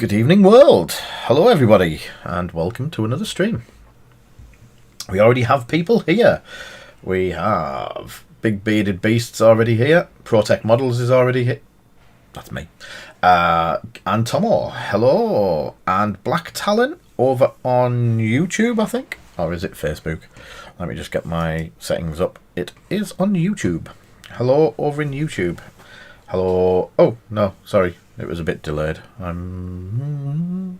Good evening, world. Hello, everybody, and welcome to another stream. We already have people here. We have Big Bearded Beasts already here. Protech Models is already here. That's me. And Tomo, hello. And Black Talon over on YouTube, I think. Or is it Facebook? Let me just get my settings up. It is on YouTube. Hello over in YouTube. Hello. Oh, no, sorry. It was a bit delayed. Hello,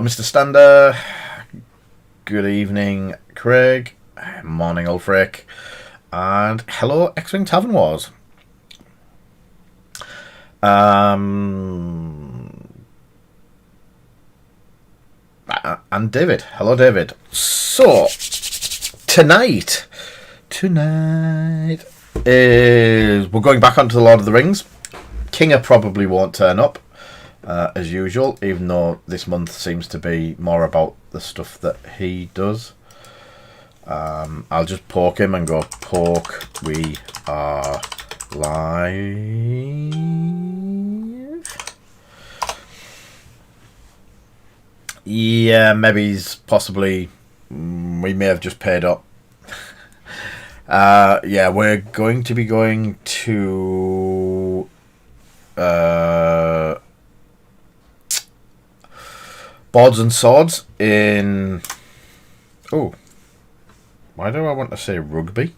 Mr. Stander. Good evening, Craig. Morning, Ulfric. And hello, X-Wing Tavern Wars. And David. Hello, David. So, tonight is we're going back onto the Lord of the Rings. Kinger probably won't turn up as usual, even though this month seems to be more about the stuff that he does. I'll just poke him and go, poke, we are live. Yeah, maybe he's possibly, we may have just paid up. Yeah, we're going to be going to Boards and Swords in... Oh, why do I want to say Rugby?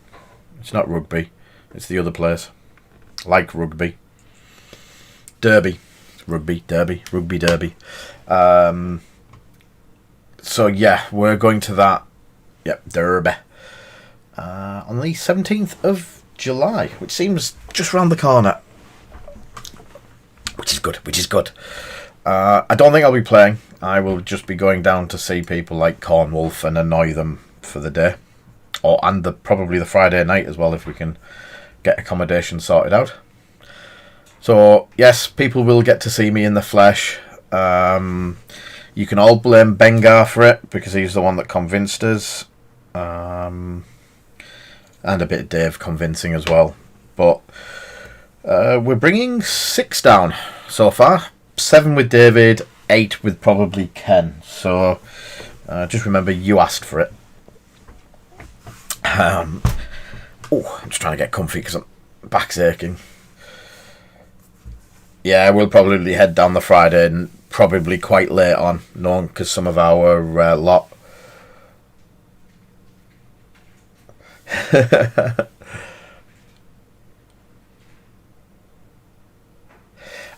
It's not Rugby. It's the other place. Like Rugby. Derby. Rugby, Derby. Rugby, Derby. So, yeah, we're going to that. Yep, Derby. On the 17th of July, which seems just round the corner. Which is good. I don't think I'll be playing. I will just be going down to see people like Cornwolf and annoy them for the day. And probably the Friday night as well, if we can get accommodation sorted out. So, yes, people will get to see me in the flesh. You can all blame Bengar for it, because he's the one that convinced us. And a bit of Dave convincing as well. But we're bringing 6 down so far. 7 with David, 8 with probably Ken. So just remember, you asked for it. I'm just trying to get comfy because my back's aching. Yeah, we'll probably head down the Friday and probably quite late on, knowing because some of our lot.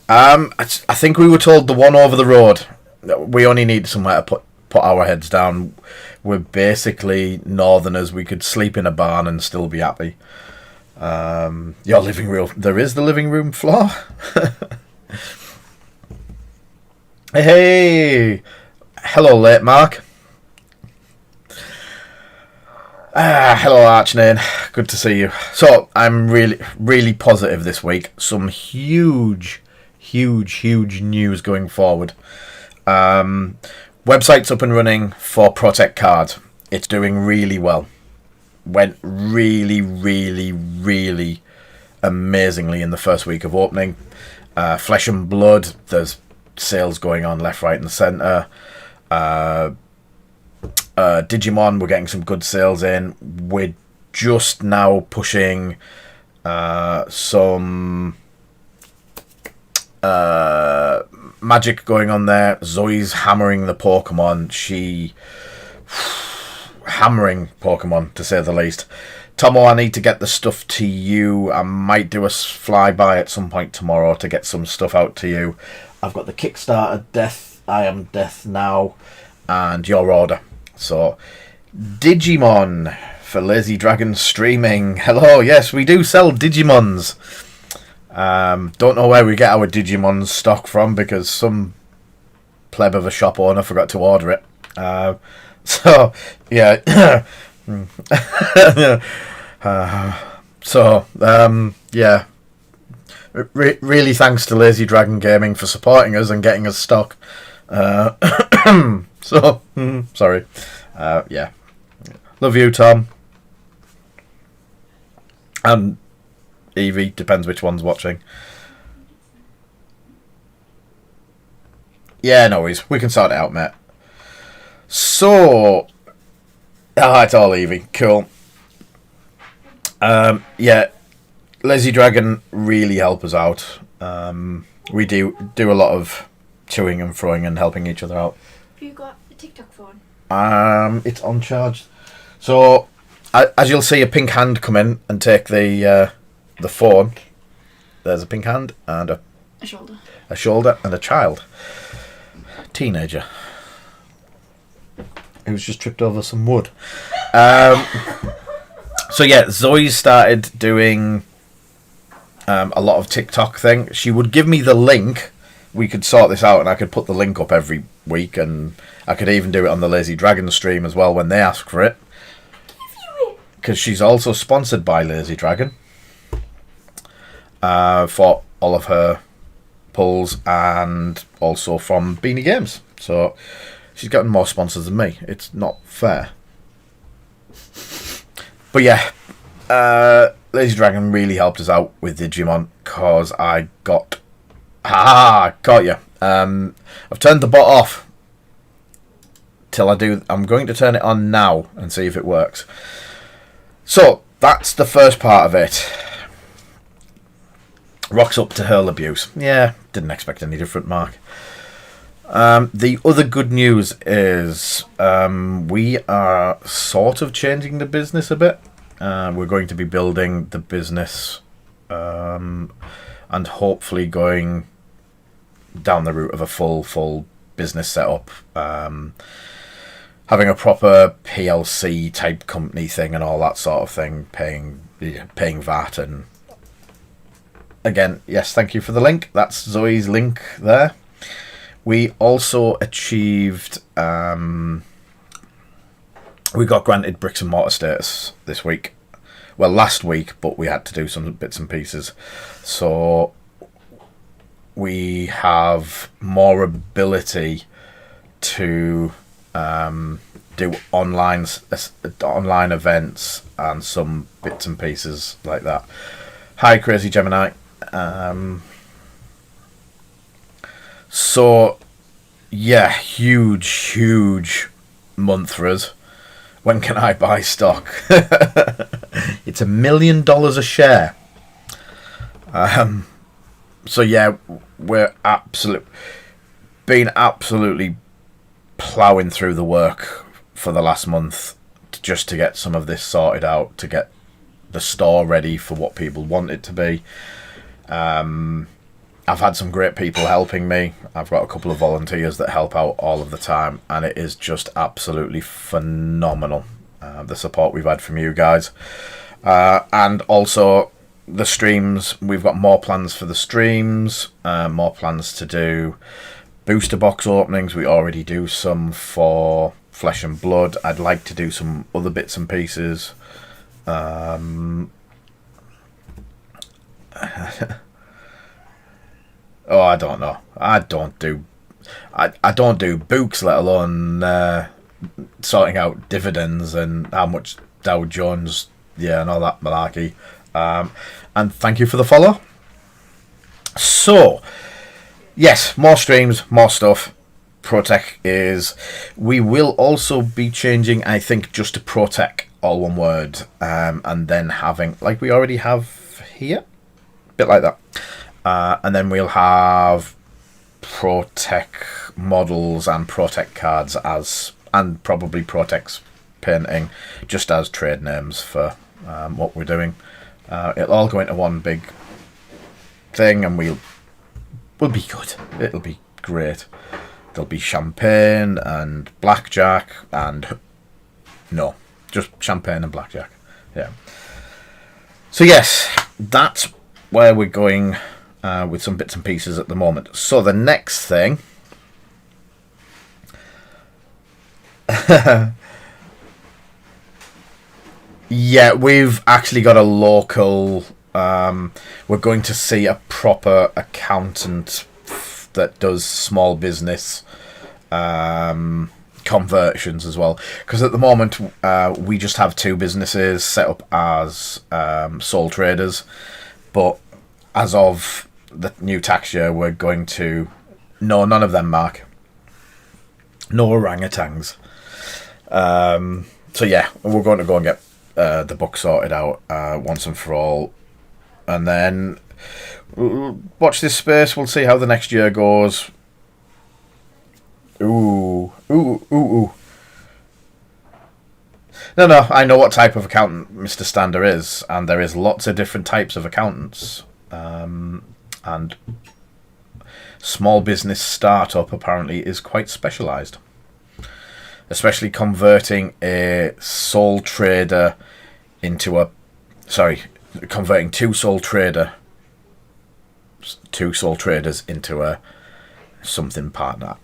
I think we were told the one over the road. We only need somewhere to put our heads down. We're basically northerners. We could sleep in a barn and still be happy. Your living room. There is the living room floor. Hey, hello, late Mark. Hello, Archnane. Good to see you. So I'm really positive this week. Some huge news going forward. Website's up and running for Protech Card. It's doing really well. Went really amazingly in the first week of opening. Flesh and Blood, there's sales going on left, right and centre. Digimon, we're getting some good sales in. We're just now pushing some magic going on there. Zoe's hammering the Pokemon. Hammering Pokemon, to say the least. Tomo, I need to get the stuff to you. I might do a flyby at some point tomorrow to get some stuff out to you. I've got the Kickstarter Death, I Am Death Now, and Your Order. So, Digimon for Lazy Dragon Streaming. Hello, yes, we do sell Digimons. Don't know where we get our Digimon stock from, because some pleb of a shop owner forgot to order it. So, yeah. Yeah. Really thanks to Lazy Dragon Gaming for supporting us and getting us stock. Sorry. Yeah. Love you, Tom. And Evie, depends which one's watching. Yeah, no worries. We can sort it out, mate. So, it's all Evie. Cool. Yeah, Lazy Dragon really help us out. We do a lot of chewing and throwing and helping each other out. Have you got a TikTok phone? It's on charge. So, as you'll see, a pink hand come in and take the phone. There's a pink hand and a shoulder and a child, teenager, who's just tripped over some wood. So yeah, Zoe's started doing a lot of TikTok thing. She would give me the link. We could sort this out, and I could put the link up every week, and I could even do it on the Lazy Dragon stream as well when they ask for it. Because she's also sponsored by Lazy Dragon for all of her pulls, and also from Beanie Games. So she's gotten more sponsors than me. It's not fair. But yeah, Lazy Dragon really helped us out with Digimon, because I got... got you. I've turned the bot off till I do. I'm going to turn it on now and see if it works. So that's the first part of it. Rocks up to hurl abuse. Yeah, didn't expect any different, Mark. The other good news is we are sort of changing the business a bit. We're going to be building the business and hopefully going down the route of a full business setup. Having a proper PLC type company thing and all that sort of thing, paying VAT. And again, yes, thank you for the link. That's Zoe's link there. We also achieved, we got granted bricks and mortar status this week. Well, last week, but we had to do some bits and pieces. So we have more ability to do online events and some bits and pieces like that. Hi, Crazy Gemini. So, yeah, huge month for us. When can I buy stock? It's $1 million a share. So yeah, we're been absolutely ploughing through the work for the last month just to get some of this sorted out, to get the store ready for what people want it to be. I've had some great people helping me. I've got a couple of volunteers that help out all of the time, and it is just absolutely phenomenal, the support we've had from you guys. And also the streams, we've got more plans for the streams, more plans to do booster box openings. We already do some for Flesh and Blood. I'd like to do some other bits and pieces. Oh, I don't know. I don't do books, let alone sorting out dividends and how much Dow Jones, and all that malarkey. And thank you for the follow. So, yes, more streams, more stuff. ProTech is... We will also be changing, I think, just to ProTech, all one word. And then having, like we already have here, a bit like that. And then we'll have ProTech models and ProTech cards and probably ProTech's painting just as trade names for what we're doing. It'll all go into one big thing, and we'll be good. It'll be great. There'll be champagne and blackjack and... No, just champagne and blackjack. Yeah. So yes, that's where we're going with some bits and pieces at the moment. So the next thing... Yeah, we've actually got a local... we're going to see a proper accountant that does small business conversions as well. Because at the moment, we just have two businesses set up as sole traders. But as of the new tax year, we're going to... No, none of them, Mark. No orangutans. So yeah, we're going to go and get the book sorted out once and for all, and then we'll watch this space. We'll see how the next year goes. Ooh. No, I know what type of accountant Mr. Stander is, and there is lots of different types of accountants. And small business startup apparently is quite specialised. Especially converting a sole trader into a... Sorry, converting two sole traders into a something partner.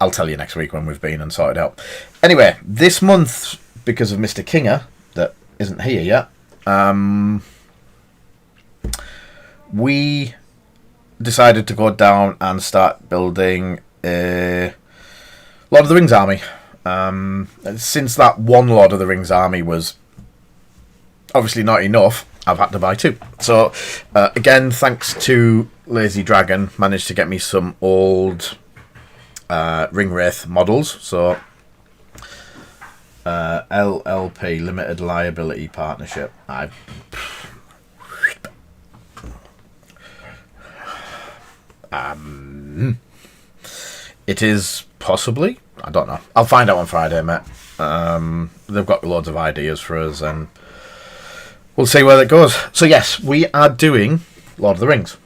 I'll tell you next week when we've been and sorted out. Anyway, this month, because of Mr. Kinger, that isn't here yet, we decided to go down and start building a Lord of the Rings army. Since that one Lord of the Rings army was obviously not enough, I've had to buy two. So, again, thanks to Lazy Dragon, managed to get me some old Ringwraith models. So, LLP, Limited Liability Partnership. It is possibly, I don't know. I'll find out on Friday, mate. They've got loads of ideas for us, and we'll see where that goes. So yes, we are doing Lord of the Rings.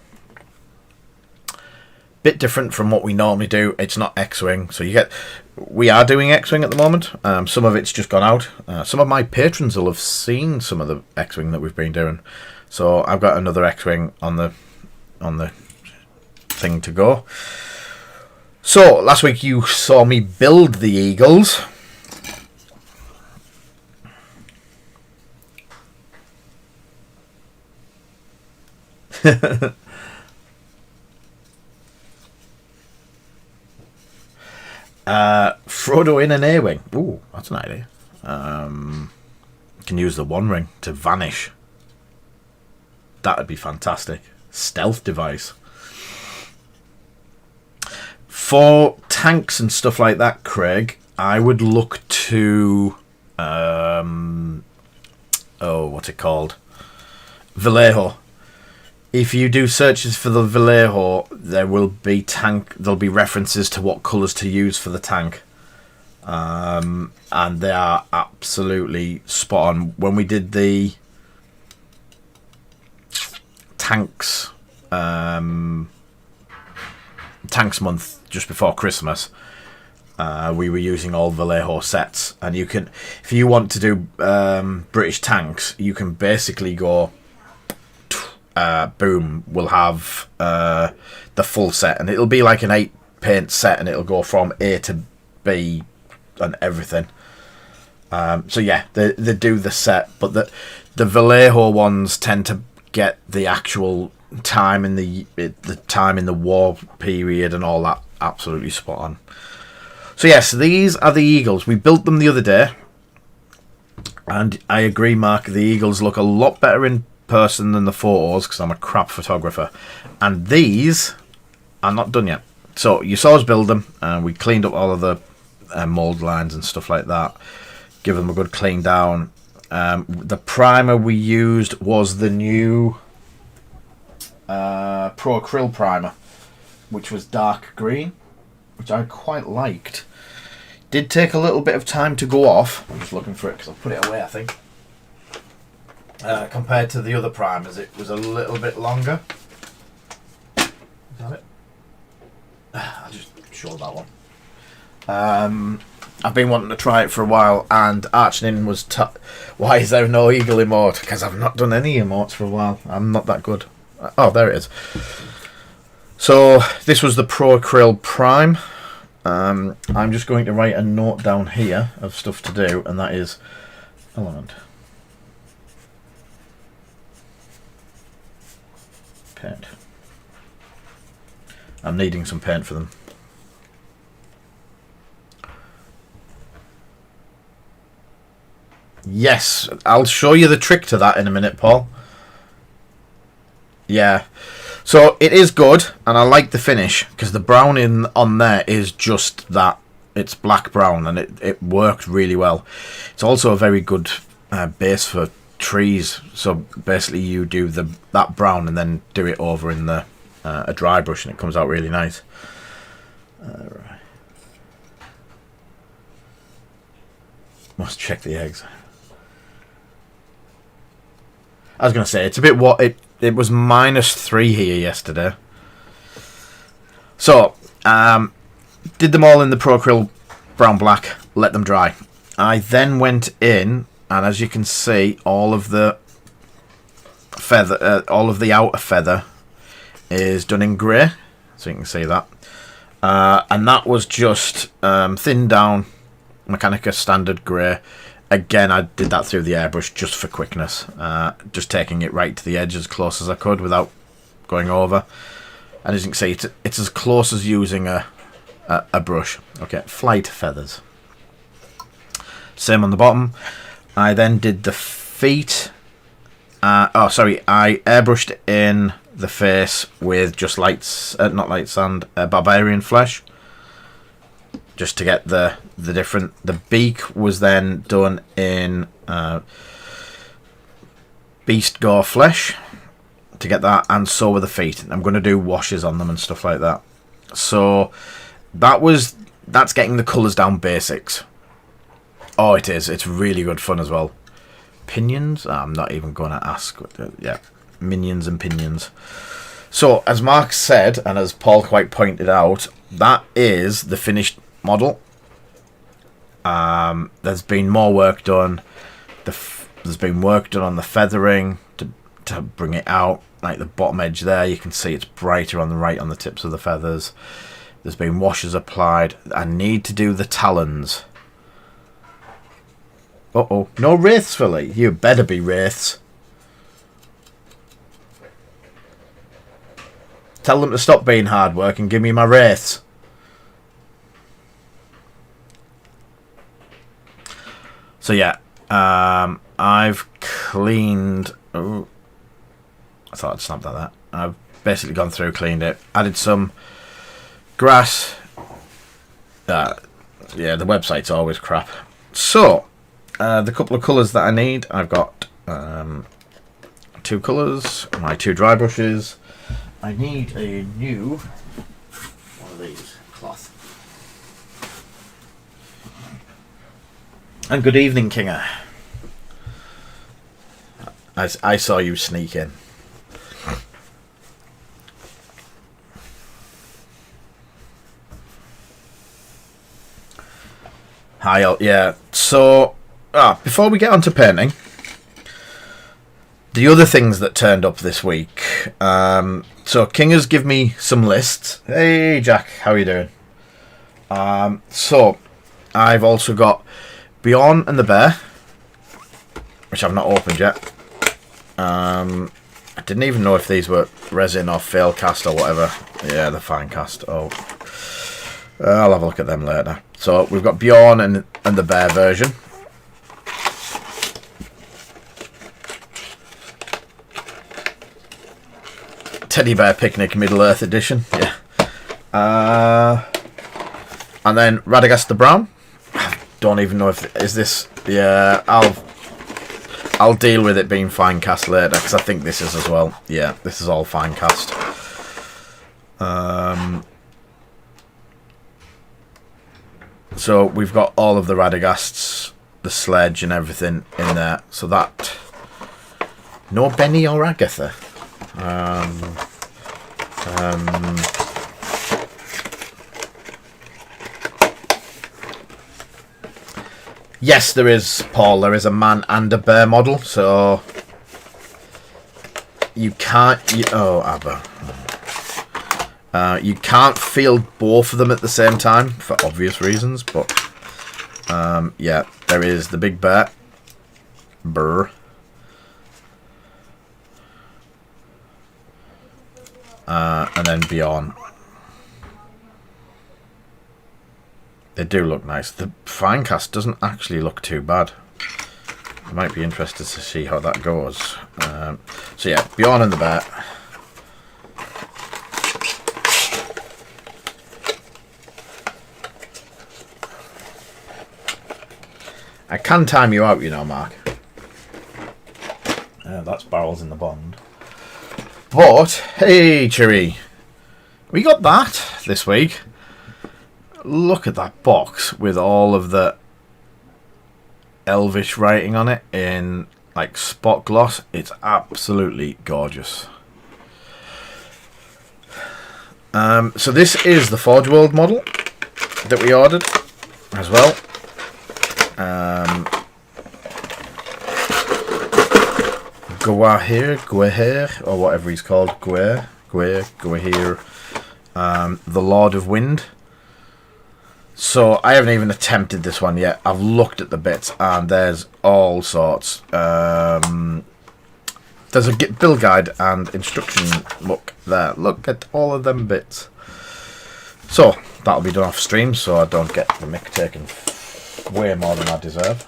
Bit different from what we normally do. It's not X-Wing, so we are doing X-Wing at the moment. Some of it's just gone out. Some of my patrons will have seen some of the X-Wing that we've been doing. So I've got another X-Wing on the thing to go. So last week you saw me build the Eagles. Frodo in an A-Wing. Ooh, that's an idea. Can use the One Ring to vanish. That would be fantastic. Stealth device. For tanks and stuff like that, Craig, I would look to what's it called? Vallejo. If you do searches for the Vallejo, there'll be references to what colours to use for the tank. And they are absolutely spot on. When we did the tanks month just before Christmas, we were using all Vallejo sets, and you can, if you want to do British tanks, you can basically go boom, we'll have the full set, and it'll be like an 8 paint set, and it'll go from A to B and everything. So yeah, they do the set, but the Vallejo ones tend to get the actual time in the time in the war period and all that absolutely spot on. So yes, these are the Eagles. We built them the other day, and I agree, Mark, the Eagles look a lot better in person than the photos, because I'm a crap photographer. And these are not done yet. So you saw us build them, and we cleaned up all of the mold lines and stuff like that, give them a good clean down. The primer we used was the new Pro Acryl primer, which was dark green, which I quite liked. Did take a little bit of time to go off. I'm just looking for it because I'll put it away, I think. Compared to the other primers, it was a little bit longer. Is that it? I'll just show that one. I've been wanting to try it for a while, and Archnin was why is there no eagle emote? Because I've not done any emotes for a while. I'm not that good. Oh, there it is. So this was the Pro Acryl Prime. I'm just going to write a note down here of stuff to do, and that is element. Paint. I'm needing some paint for them. Yes, I'll show you the trick to that in a minute, Paul. Yeah. So it is good, and I like the finish, because the browning on there is just that it's black brown, and it worked really well. It's also a very good base for trees. So basically, you do that brown and then do it over in the a dry brush, and it comes out really nice. Right. Must check the eggs. I was going to say, it's a bit what it was -3 here yesterday. So, did them all in the Procryl brown black, let them dry. I then went in, and as you can see, all of the feather, all of the outer feather is done in grey, so you can see that. And that was just thinned down Mechanica standard grey. Again, I did that through the airbrush just for quickness, just taking it right to the edge as close as I could without going over. And as you can see, it's as close as using a brush. Okay, flight feathers. Same on the bottom. I then did the feet. I airbrushed in the face with just not light sand, barbarian flesh, just to get the different. The beak was then done in beast gore flesh to get that, and so were the feet. I'm going to do washes on them and stuff like that. So that's getting the colours down basics. Oh, it is. It's really good fun as well. Pinions? I'm not even going to ask. Yeah, minions and pinions. So, as Mark said, and as Paul quite pointed out, that is the finished model. There's been more work done. There's been work done on the feathering to bring it out. Like the bottom edge there, you can see it's brighter on the right on the tips of the feathers. There's been washes applied. I need to do the talons. Uh-oh. No wraiths, Philly. You better be wraiths. Tell them to stop being hard work and give me my wraiths. So yeah, I've cleaned... Oh, I thought I'd snapped at that. I've basically gone through, cleaned it, added some grass. Yeah, the website's always crap. So, the couple of colours that I need, I've got 2 colours, my 2 dry brushes. I need a new one of these cloth. And good evening, Kinger. I saw you sneak in. Hi, yeah. So, before we get on to painting, the other things that turned up this week. So, King has given me some lists. Hey, Jack, how are you doing? So, I've also got Bjorn and the Bear, which I've not opened yet. I didn't even know if these were resin or fail cast or whatever. Yeah, they're fine cast. Oh, I'll have a look at them later. So, we've got Bjorn and the Bear version. Teddy Bear Picnic Middle Earth Edition, yeah. And then Radagast the Brown. Don't even know if is this. Yeah, I'll deal with it being fine cast later because I think this is as well. Yeah, this is all fine cast. So we've got all of the Radagasts, the sledge, and everything in there. So that no Benny or Agatha. Yes, there is, Paul. There is a man and a bear model, so you can't. Abba. You can't field both of them at the same time for obvious reasons, but yeah, there is the big bear. Brr. And then Bjorn. They do look nice. The fine cast doesn't actually look too bad. I might be interested to see how that goes. So yeah, Bjorn and the Bear. I can time you out, you know, Mark. That's barrels in the bond. But, hey, Cheery. We got that this week. Look at that box with all of the Elvish writing on it in, like, spot gloss. It's absolutely gorgeous. So this is the Forge World model that we ordered as well. Gwaihir, or whatever he's called, Gwaihir, the Lord of Wind. So I haven't even attempted this one yet. I've looked at the bits and there's all sorts. There's a build guide and instruction book there. Look at all of them bits. So that'll be done off stream so I don't get the mick taken way more than I deserve.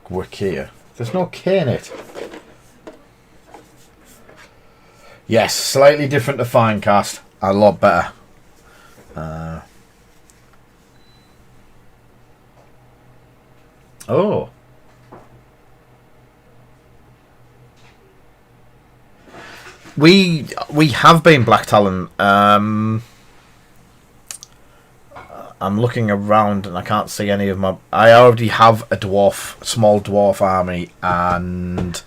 Gwaihir. There's no K in it. Yes, slightly different to Finecast. A lot better. Oh. We have been Black Talon. I'm looking around and I can't see any of my... I already have a small dwarf army and...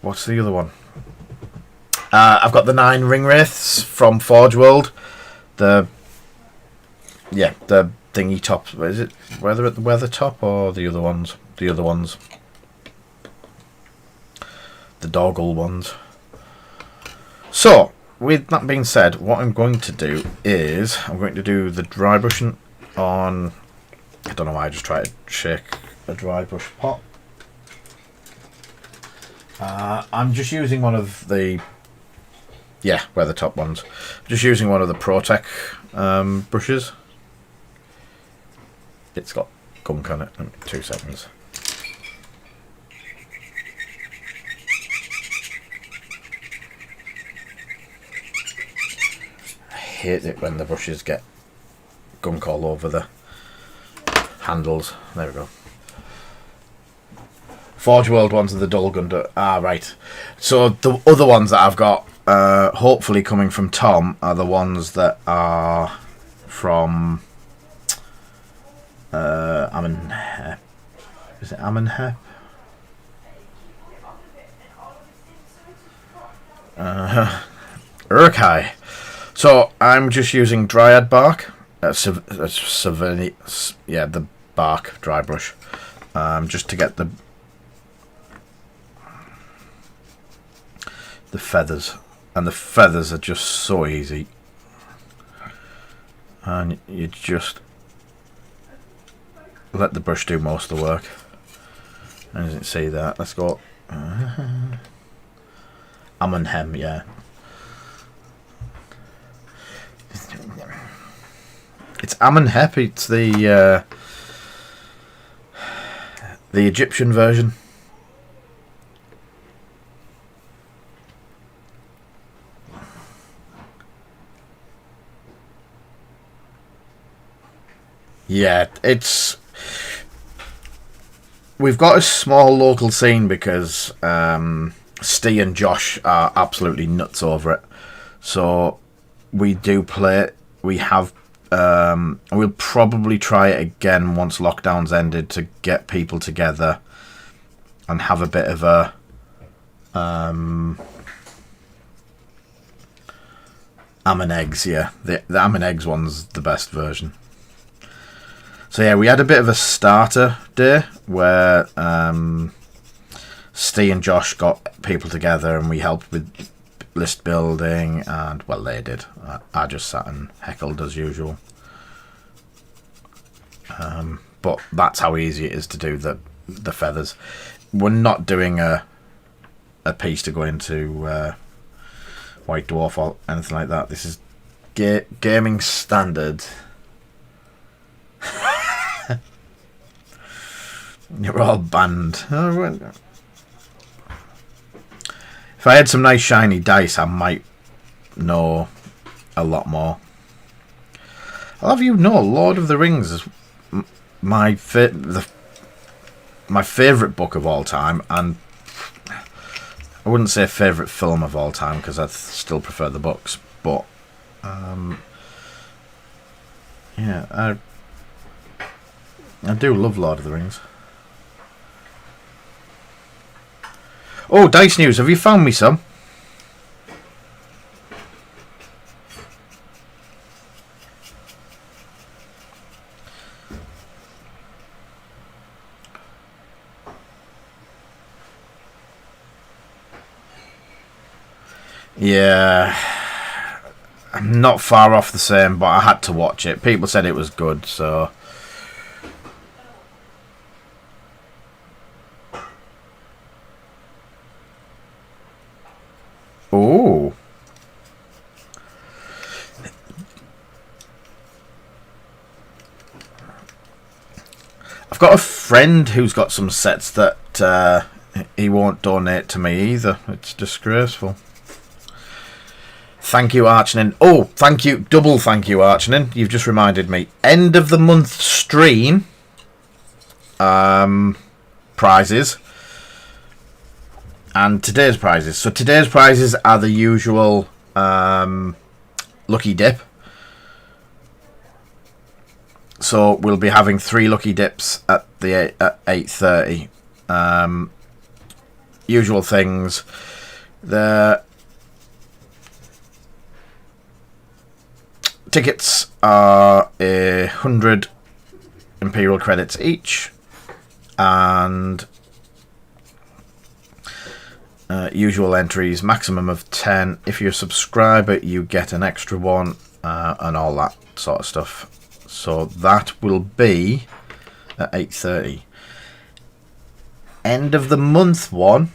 What's the other one? I've got the 9 ring wraiths from Forge World. The thingy top. Is it weather top or the other ones? The other ones. The doggle ones. So, with that being said, what I'm going to do is I'm going to do the dry brushing on. I don't know why I just tried to shake a dry brush pot. I'm just using one of the weather top ones. Just using one of the ProTech brushes. It's got gunk on it. 2 seconds. I hate it when the brushes get gunk all over the handles. There we go. Forge World ones are the dull gun. Right. So the other ones that I've got, hopefully coming from Tom, are the ones that are from Amenhotep. Is it Amenhotep? Uruk-hai. So I'm just using Dryad bark. The bark dry brush. Just to get the feathers, and the feathers are just so easy, and you just let the brush do most of the work. I didn't see that. Let's go. Amenhem, yeah. It's Amenhotep. It's the Egyptian version. Yeah, we've got a small local scene because Steve and Josh are absolutely nuts over it. So we do play it. We have we'll probably try it again once lockdown's ended to get people together and have a bit of a Ammon Eggs, yeah. The Ammon Eggs one's the best version. So yeah, we had a bit of a starter day where Steve and Josh got people together and we helped with list building, and well, they did. I just sat and heckled as usual. But that's how easy it is to do the feathers. We're not doing a piece to go into White Dwarf or anything like that. This is gaming standard. You're all banned. If I had some nice shiny dice, I might know a lot more. I'll have you know, Lord of the Rings is my favourite book of all time, and I wouldn't say favourite film of all time because I still prefer the books, but yeah, I do love Lord of the Rings. Oh, Dice News, have you found me some? Yeah, I'm not far off the same, but I had to watch it. People said it was good, so... Oh. I've got a friend who's got some sets that he won't donate to me either. It's disgraceful. Thank you, Archinin. Oh, thank you. Double thank you, Archinin. You've just reminded me. End of the month stream. Prizes. And today's prizes. So today's prizes are the usual lucky dip. So we'll be having 3 lucky dips at 8:30. Usual things. The tickets are 100 Imperial credits each, and usual entries, maximum of 10. If you're a subscriber, you get an extra one, and all that sort of stuff. So that will be at 8:30. End of the month one.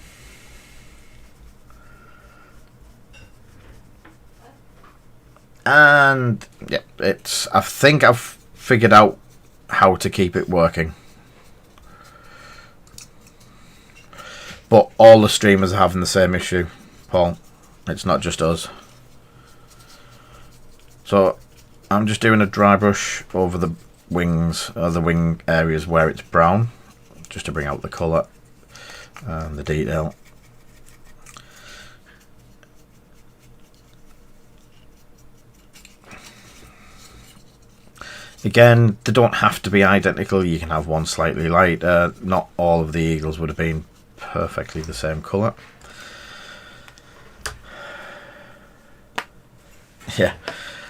And yeah, I think I've figured out how to keep it working. But all the streamers are having the same issue, Paul. It's not just us. So I'm just doing a dry brush over the wings, or the wing areas where it's brown, just to bring out the colour and the detail. Again, they don't have to be identical. You can have one slightly lighter. Not all of the eagles would have been perfectly the same colour. Yeah.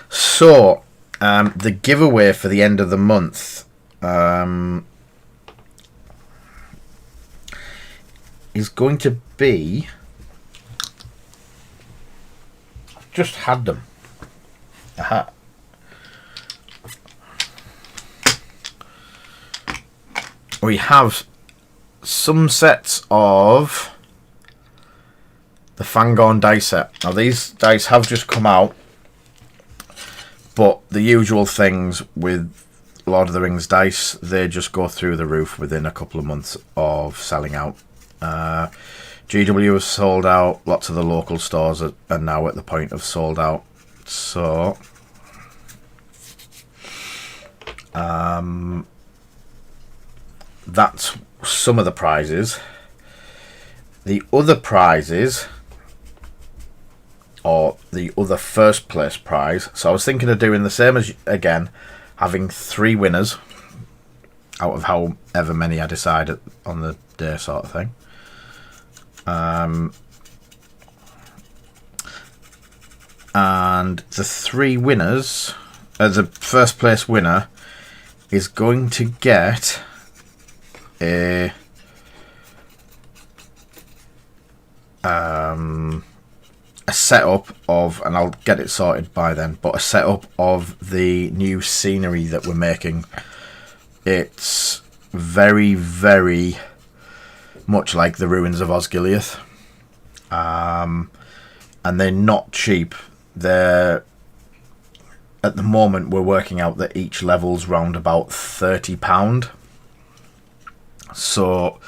So, the giveaway for the end of the month is going to be... I've just had them. Aha. We have some sets of the Fangorn dice set. Now these dice have just come out, but the usual things with Lord of the Rings dice, they just go through the roof within a couple of months of selling out. GW has sold out. Lots of the local stores are now at the point of sold out. So that's some of the prizes. The other prizes, or the other first place prize, so I was thinking of doing the same as again, having 3 winners out of however many I decide on the day, sort of thing. And the 3 winners, the first place winner is going to get a setup of, and I'll get it sorted by then, but a setup of the new scenery that we're making. It's very, very much like the ruins of Osgiliath, and they're not cheap. They're, at the moment, we're working out that each level's round about £30. So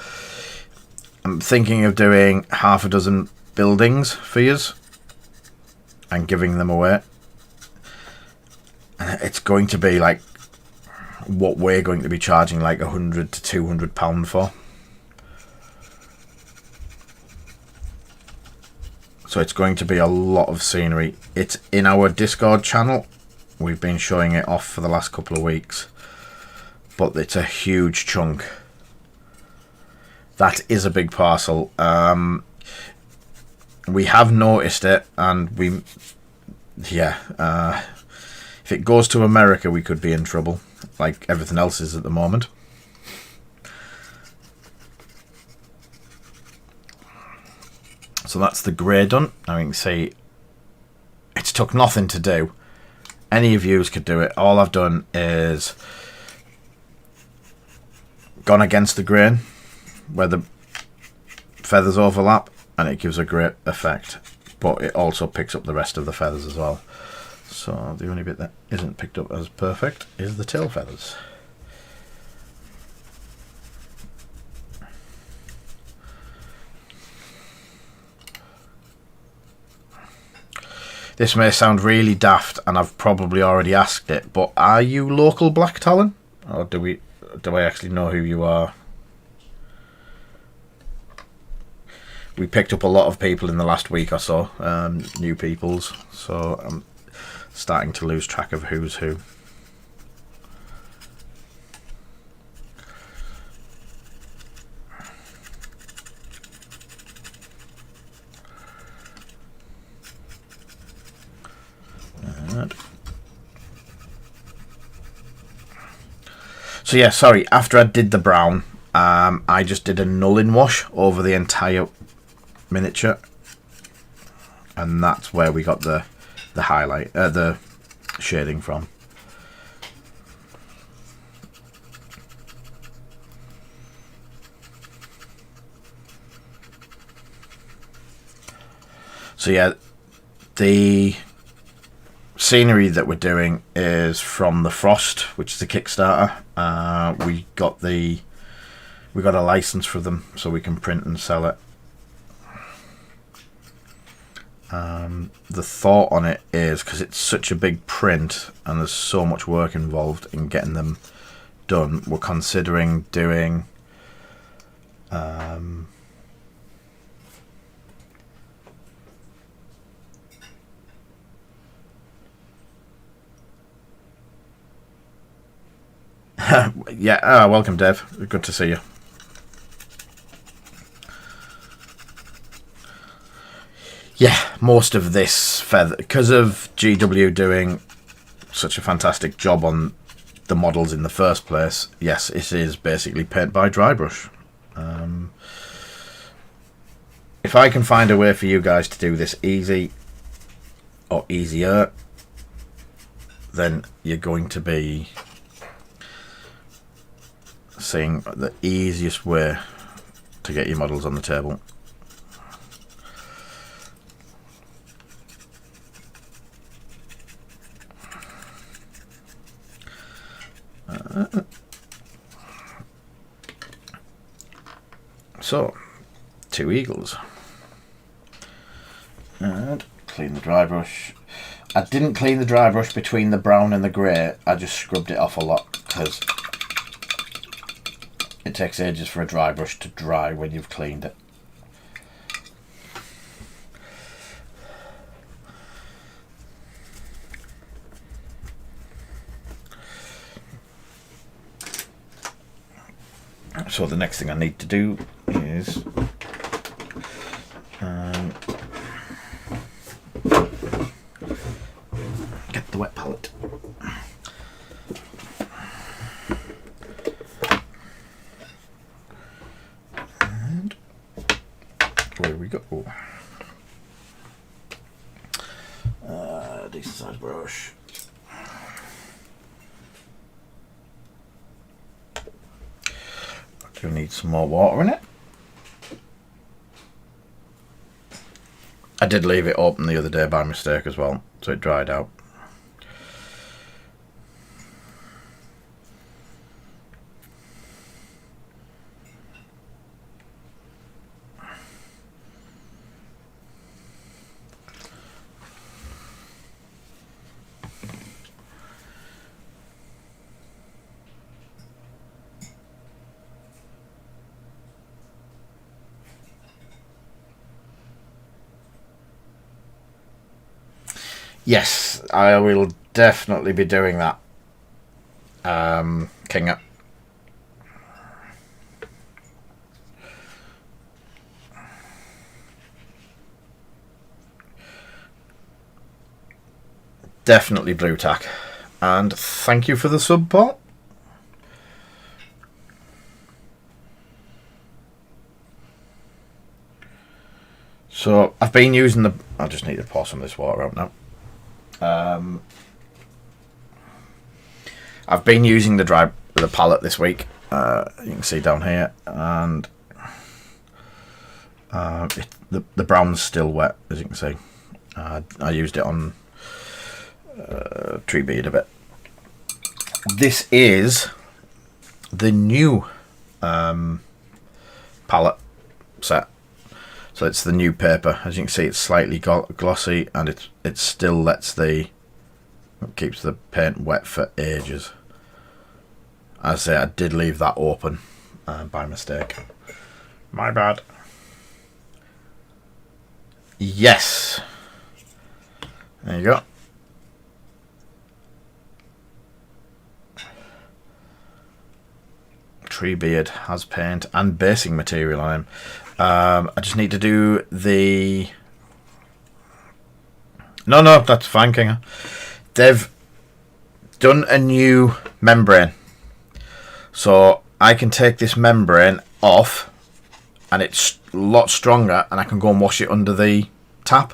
I'm thinking of doing half a dozen buildings for yous and giving them away. And it's going to be like what we're going to be charging, like £100 to £200 for. So it's going to be a lot of scenery. It's in our Discord channel. We've been showing it off for the last couple of weeks. But it's a huge chunk. That is a big parcel. We have noticed it, and if it goes to America, we could be in trouble, like everything else is at the moment. So that's the grey done. Now you can see it's took nothing to do. Any of yous could do it. All I've done is gone against the grain where the feathers overlap, and it gives a great effect, but it also picks up the rest of the feathers as well. So the only bit that isn't picked up as perfect is the tail feathers. This may sound really daft, and I've probably already asked it, but are you local Black Talon? Or do I actually know who you are? We picked up a lot of people in the last week or so, new peoples, so I'm starting to lose track of who's who. So yeah, sorry, after I did the brown, I just did a nullin wash over the entire miniature, and that's where we got the highlight, the shading from. So yeah, the scenery that we're doing is from the Frost, which is a Kickstarter. We got a license for them, so we can print and sell it. The thought on it is, because it's such a big print and there's so much work involved in getting them done, we're considering doing yeah, welcome Dev, good to see you. Yeah, most of this feather, because of GW doing such a fantastic job on the models in the first place, yes, it is basically paint by dry brush. If I can find a way for you guys to do this easy or easier, then you're going to be seeing the easiest way to get your models on the table. So, 2 eagles. And clean the dry brush. I didn't clean the dry brush between the brown and the grey. I just scrubbed it off a lot because it takes ages for a dry brush to dry when you've cleaned it. So the next thing I need to do is get the wet palette. And where we go? Decent size brush. Do need some more water in it. I did leave it open the other day by mistake as well, so it dried out. Yes, I will definitely be doing that. Kinga. Definitely blue tack. And thank you for the sub, Paul. So I've been using the... I just need to pour some of this water out now. I've been using the palette this week. You can see down here, and the brown's still wet, as you can see. I used it on Tree Beard a bit. This is the new palette set. So it's the new paper. As you can see, it's slightly glossy, and it still keeps the paint wet for ages. As I say, I did leave that open by mistake. My bad. Yes. There you go. Tree Beard has paint and basing material on him. I just need to do the... No, that's fine, Kinga. They've done a new membrane. So I can take this membrane off, and it's a lot stronger, and I can go and wash it under the tap,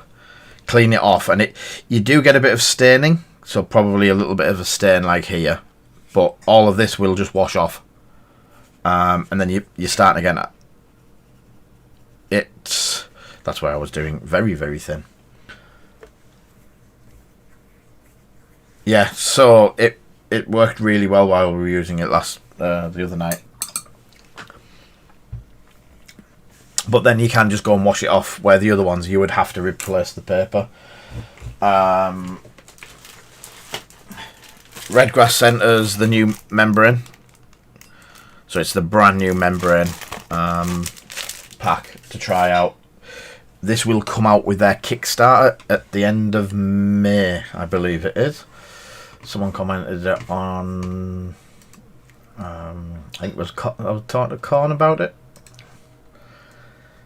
clean it off, and you do get a bit of staining, so probably a little bit of a stain like here, but all of this will just wash off. And then you're starting again. That's why I was doing very, very thin. Yeah, so it worked really well while we were using it the other night. But then you can just go and wash it off, where the other ones you would have to replace the paper. Redgrass sent us the new membrane. So it's the brand new membrane pack to try out. This will come out with their Kickstarter at the end of May, I believe it is. Someone commented it on... I think it was... I was talking to Corn about it.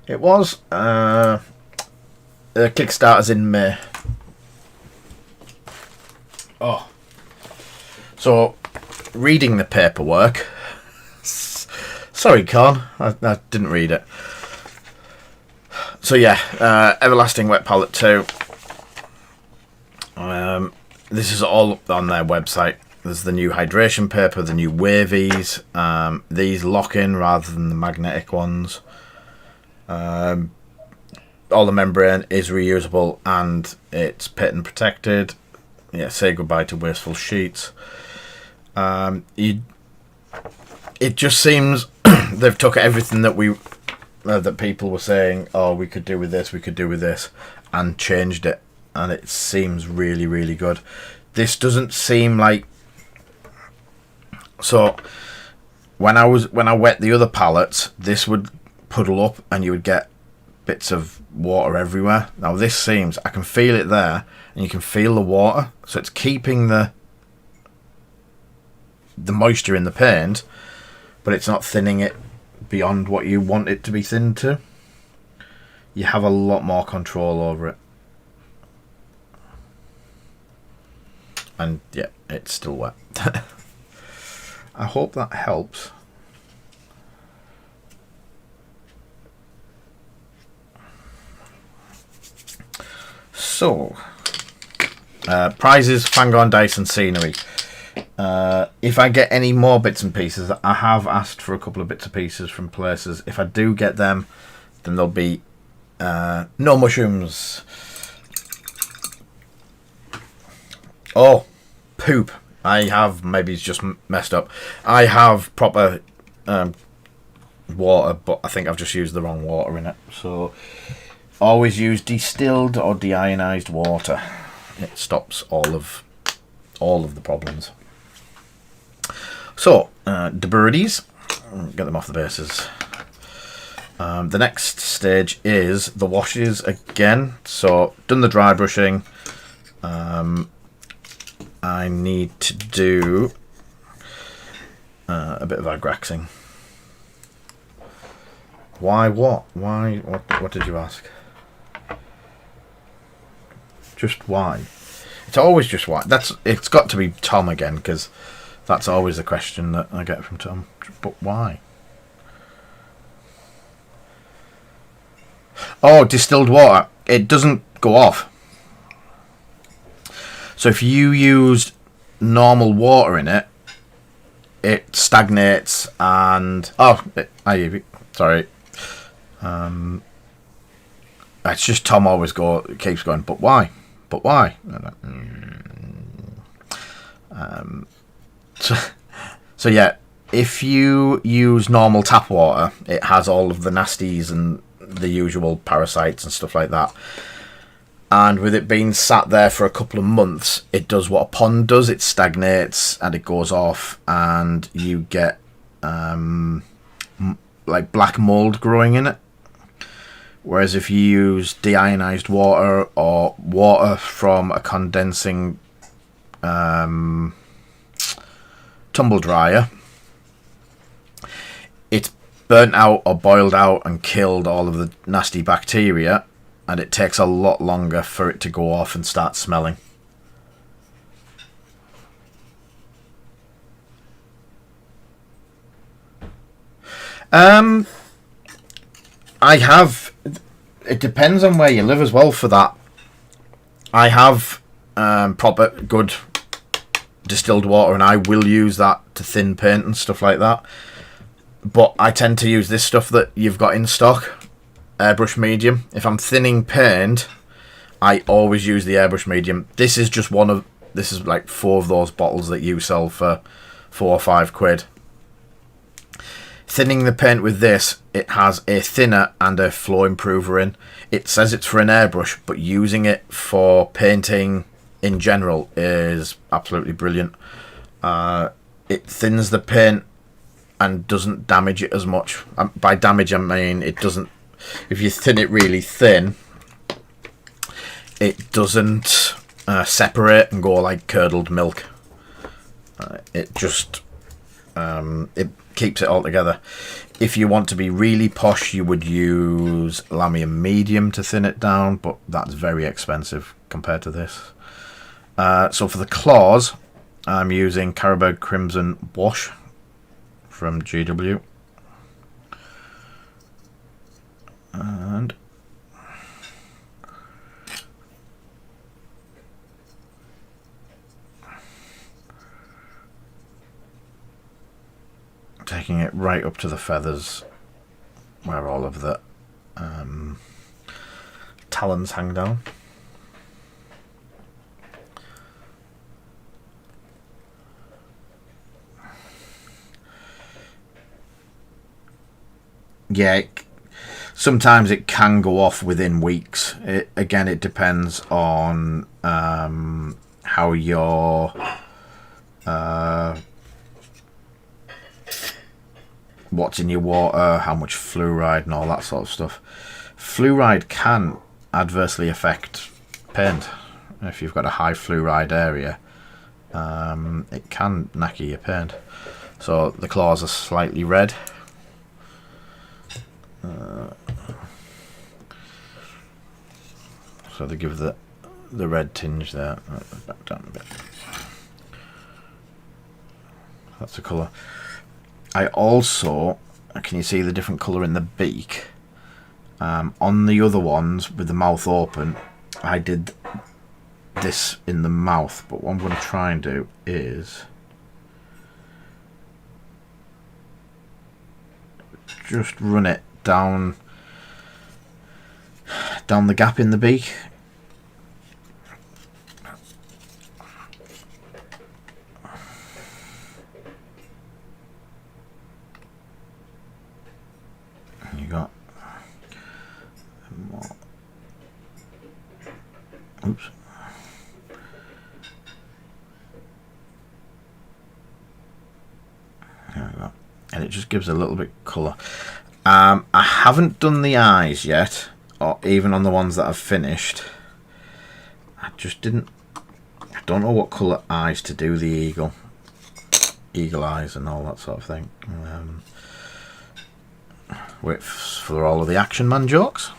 It was. The Kickstarter's in May. Oh. So, reading the paperwork... Sorry, Corn. I didn't read it. So yeah, Everlasting Wet Palette 2. This is all up on their website. There's the new hydration paper, the new wavies. These lock in rather than the magnetic ones. All the membrane is reusable and it's patent protected. Yeah, say goodbye to wasteful sheets. It just seems they've took everything that that people were saying, oh, we could do with this, and changed it, and it seems really, really good. This doesn't seem like... So when I wet the other palettes, this would puddle up and you would get bits of water everywhere. Now this seems, I can feel it there, and you can feel the water, so it's keeping the moisture in the paint, but it's not thinning it beyond what you want it to be thinned to. You have a lot more control over it. And yeah, it's still wet. I hope that helps. So, prizes, Fangorn Dice and Scenery. If I get any more bits and pieces, I have asked for a couple of bits and pieces from places. If I do get them, then there'll be no mushrooms. Oh, poop. I have, maybe it's just messed up. I have proper water, but I think I've just used the wrong water in it. So, always use distilled or deionized water. It stops all of the problems. So, the birdies, get them off the bases. The next stage is the washes again. So, done the dry brushing. I need to do a bit of agraxing. Why what? Why what did you ask? Just why? It's always just why. It's got to be Tom again, because that's always the question that I get from Tom. But why? Oh, distilled water. It doesn't go off. So if you used normal water in it, it stagnates and... Oh, sorry. It's just Tom always keeps going, but why? But why? So yeah, if you use normal tap water, it has all of the nasties and the usual parasites and stuff like that. And with it being sat there for a couple of months, it does what a pond does. It stagnates and it goes off, and you get like black mold growing in it. Whereas if you use deionized water or water from a condensing tumble dryer, it's burnt out or boiled out and killed all of the nasty bacteria, and it takes a lot longer for it to go off and start smelling. I have... It depends on where you live as well for that. I have proper good distilled water, and I will use that to thin paint and stuff like that. But I tend to use this stuff that you've got in stock, airbrush medium. If I'm thinning paint, I always use the airbrush medium. This is just this is like 4 of those bottles that you sell for £4 or £5. Thinning the paint with this, it has a thinner and a flow improver in. It says it's for an airbrush, but using it for painting in general is absolutely brilliant. It thins the paint and doesn't damage it as much. By damage, I mean it doesn't... If you thin it really thin, it doesn't separate and go like curdled milk. It just... it keeps it all together. If you want to be really posh, you would use Lamium Medium to thin it down, but that's very expensive compared to this. So for the claws, I'm using Carroburg Crimson Wash from GW. And taking it right up to the feathers where all of the talons hang down. Yeah, sometimes it can go off within weeks. Again, it depends on how your what's in your water, how much fluoride and all that sort of stuff. Fluoride can adversely affect paint. If you've got a high fluoride area, it can knacker your paint. So the claws are slightly red. So they give the red tinge there. Back down a bit. That's the colour. I also, can you see the different colour in the beak? On the other ones with the mouth open, I did this in the mouth, but what I'm going to try and do is just run it down the gap in the beak. You got more. Oops. There we go. And it just gives a little bit colour. I haven't done the eyes yet, or even on the ones that I've finished. I just didn't Don't know what colour eyes to do the eagle eyes and all that sort of thing. Wait for all of the Action Man jokes.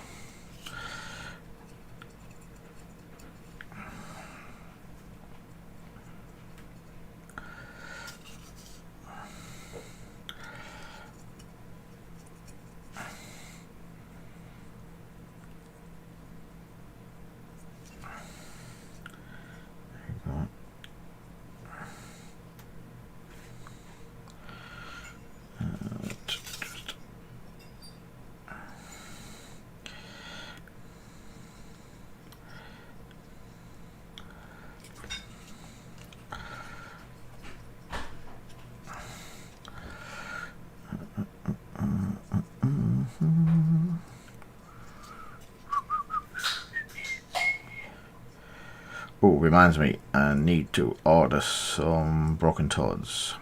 Oh, reminds me, I need to order some Broken Toads.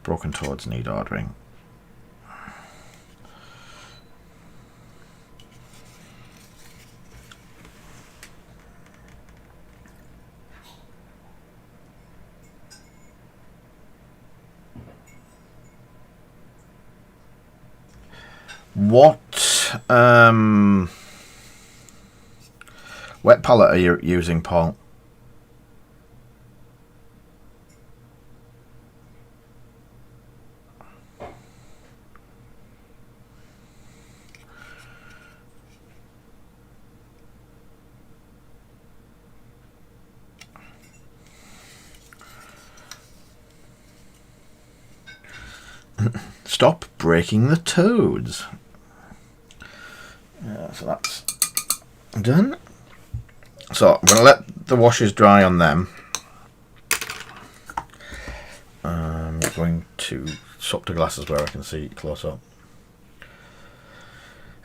Broken Toads need ordering. What wet palette are you using, Paul? Stop breaking the toads. So that's done. So I'm going to let the washes dry on them. I'm going to swap to glasses where I can see close up.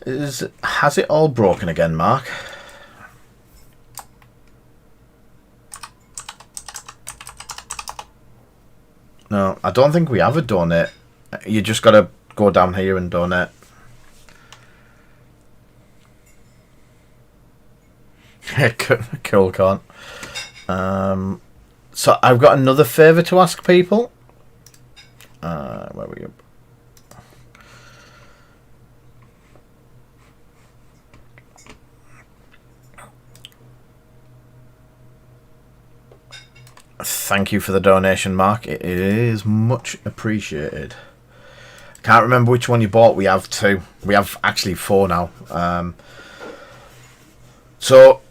Has it all broken again, Mark? No, I don't think we have a donate. You just got to go down here and donate. Cool, can't. So I've got another favour to ask people. Where were you? Thank you for the donation, Mark. It is much appreciated. Can't remember which one you bought. We have two. We have actually four now. So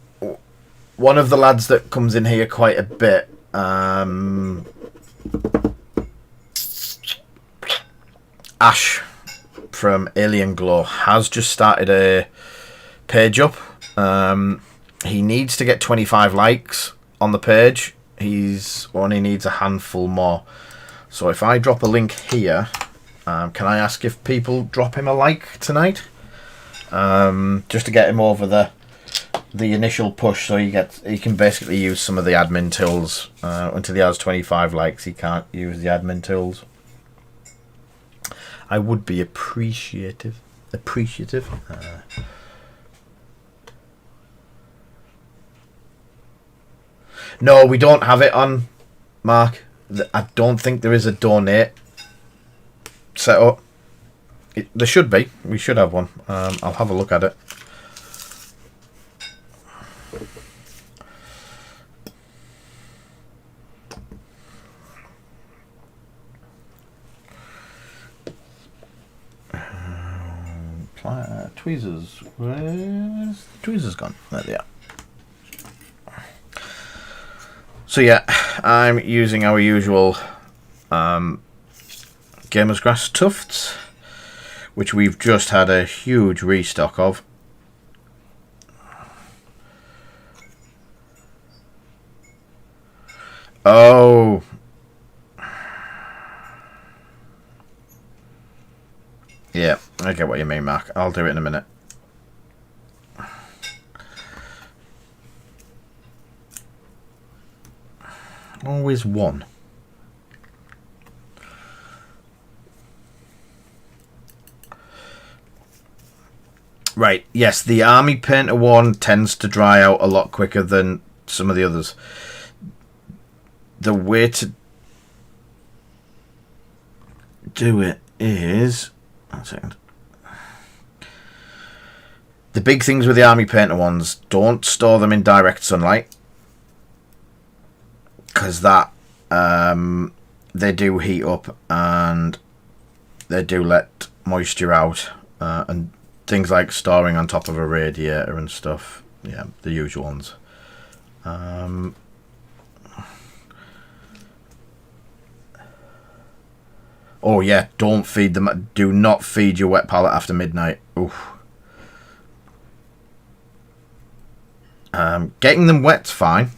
one of the lads that comes in here quite a bit, Ash from Alien Glow, has just started a page up. He needs to get 25 likes on the page. He's only needs a handful more. So if I drop a link here, can I ask if people drop him a like tonight? Just to get him over the initial push, so he can basically use some of the admin tools. Until he has 25 likes, he can't use the admin tools. I would be appreciative. No, we don't have it on, Mark. I don't think there is a donate set up. There should be. We should have one. I'll have a look at it. Tweezers. Where's the tweezers gone? There they are. So yeah, I'm using our usual Gamer's Grass Tufts, which we've just had a huge restock of. Oh. Yeah, I get what you mean, Mark. I'll do it in a minute. Always one. Right, yes, the Army Painter one tends to dry out a lot quicker than some of the others. The way to do it is... One second. The big things with the Army Painter ones, don't store them in direct sunlight. Because that... they do heat up and they do let moisture out. And things like storing on top of a radiator and stuff. Yeah, the usual ones. Oh yeah, don't feed them. Do not feed your wet palette after midnight. Oof. Getting them wet's fine.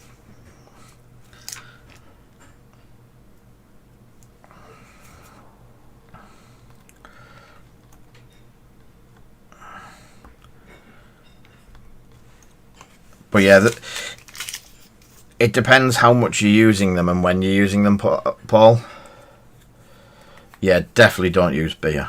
But yeah, it depends how much you're using them and when you're using them, Paul. Yeah, definitely don't use beer.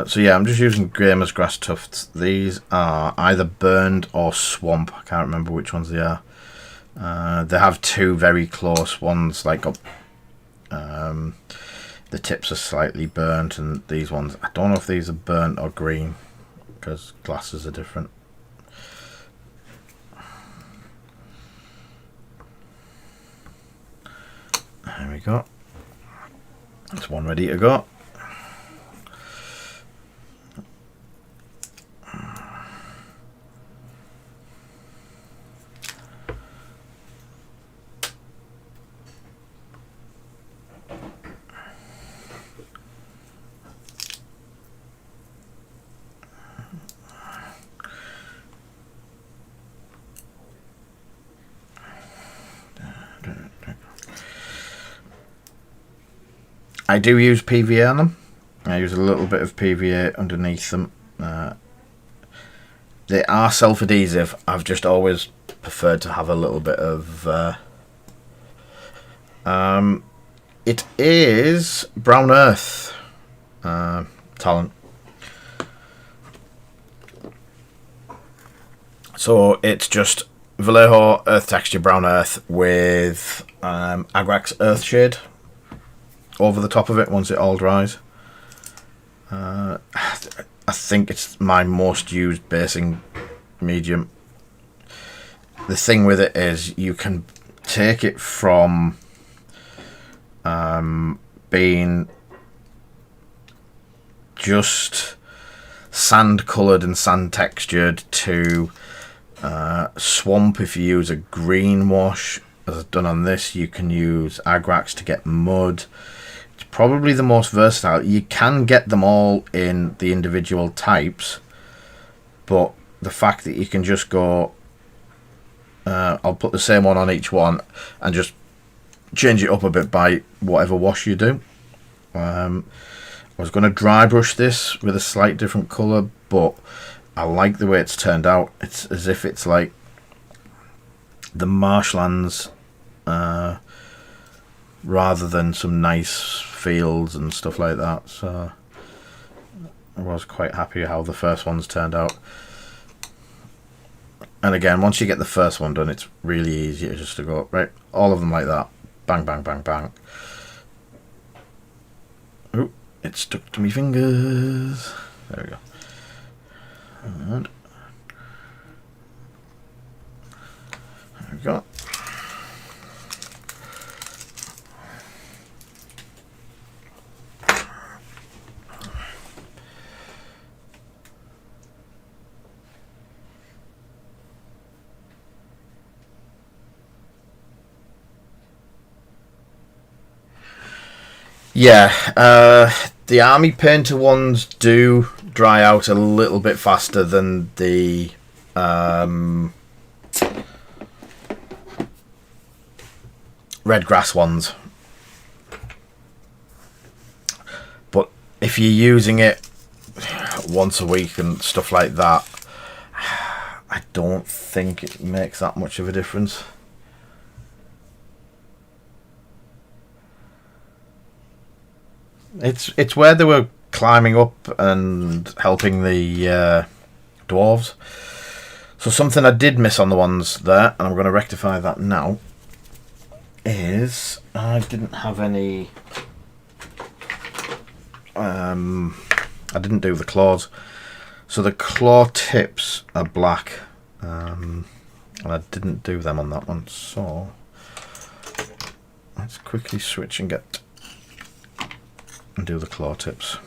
So yeah, I'm just using Gramer's Grass Tufts. These are either burned or swamp. I can't remember which ones they are. They have two very close ones, like up. The tips are slightly burnt, and these ones, I don't know if these are burnt or green because glasses are different. There we go. That's one ready to go. I do use PVA on them. I use a little bit of PVA underneath them. They are self-adhesive. I've just always preferred to have a little bit of... it is Brown Earth Talent. So it's just Vallejo Earth Texture Brown Earth with Agrax Earthshade over the top of it once it all dries. I think it's my most used basing medium. The thing with it is you can take it from being just sand coloured and sand textured to swamp. If you use a green wash, as I've done on this, you can use Agrax to get mud. It's probably the most versatile. You can get them all in the individual types, but the fact that you can just go, I'll put the same one on each one and just change it up a bit by whatever wash you do. I was going to dry brush this with a slight different colour, but I like the way it's turned out. It's as if it's like the marshlands rather than some nice fields and stuff like that. So I was quite happy how the first one's turned out. And again, once you get the first one done, it's really easy just to go, right, all of them like that. Bang, bang, bang, bang. Oh, it stuck to my fingers. There we go. And there we go. Yeah, the Army Painter ones do dry out a little bit faster than the Red Grass ones. But if you're using it once a week and stuff like that, I don't think it makes that much of a difference. It's where they were climbing up and helping the dwarves. So something I did miss on the ones there, and I'm going to rectify that now, is I didn't have any... I didn't do the claws. So the claw tips are black, and I didn't do them on that one. So let's quickly switch and do the claw tips.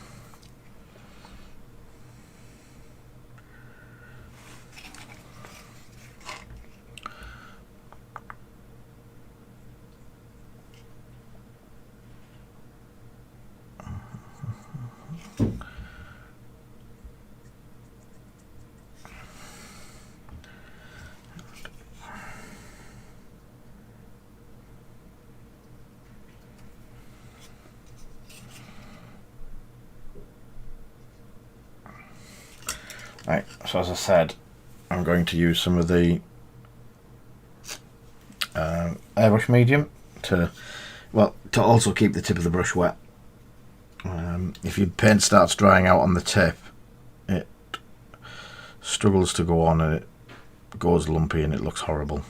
Right, so as I said, I'm going to use some of the airbrush medium to also keep the tip of the brush wet. If your paint starts drying out on the tip, it struggles to go on and it goes lumpy and it looks horrible.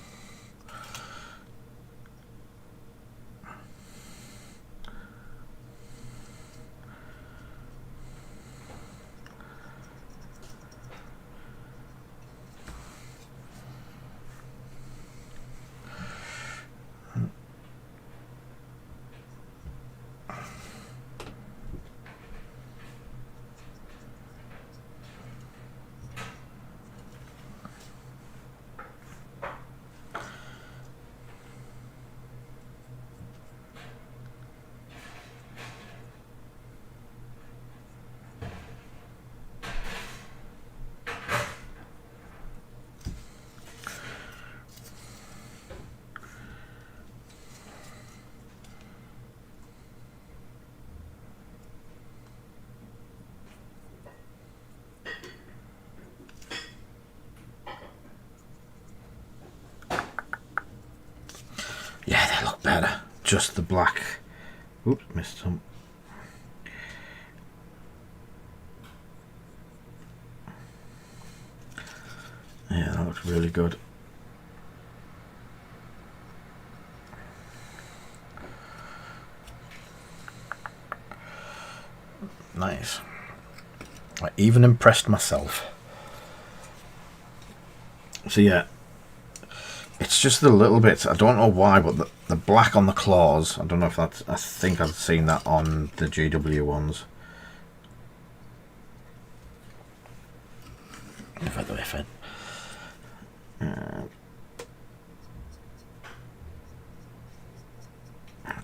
Yeah, they look better. Just the black. Oops, missed some. Yeah, that looks really good. Nice. I even impressed myself. So yeah, it's just the little bits. I don't know why, but the black on the claws. I don't know if that's... I think I've seen that on the GW ones.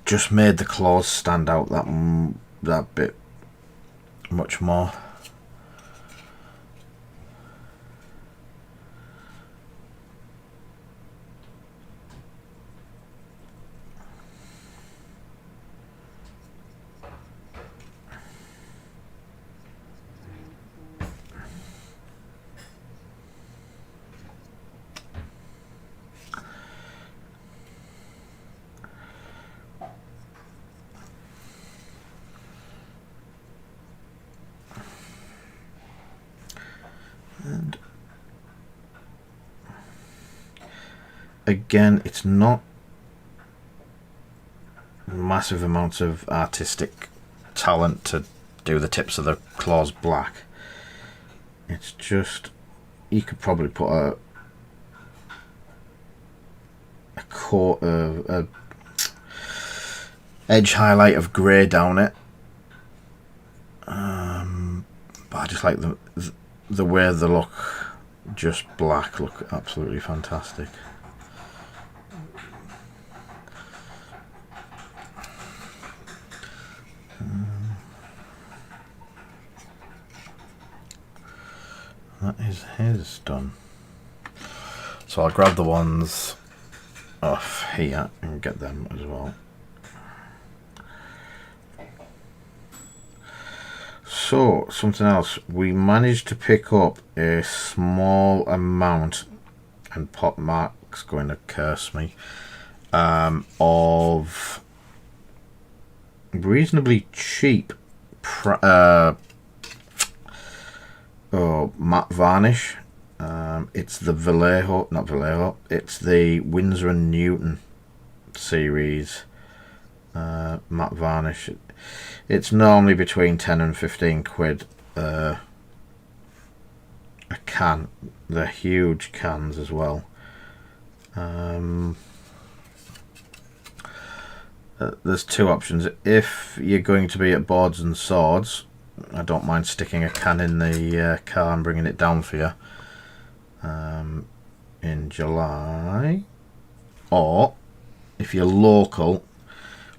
Just made the claws stand out that bit much more. And again, it's not massive amounts of artistic talent to do the tips of the claws black. It's just, you could probably put a coat of a edge highlight of grey down it, but I just like the way they look just black, look absolutely fantastic. That is his done. So I'll grab the ones off here and get them as well. So, something else. We managed to pick up a small amount, and Pop Mark's going to curse me, of reasonably cheap matte varnish. It's the not Vallejo. It's the Winsor and Newton series matte varnish. It's normally between 10 and 15 quid a can. They're huge cans as well. There's two options. If you're going to be at Boards and Swords, I don't mind sticking a can in the car and bringing it down for you in July. Or if you're local,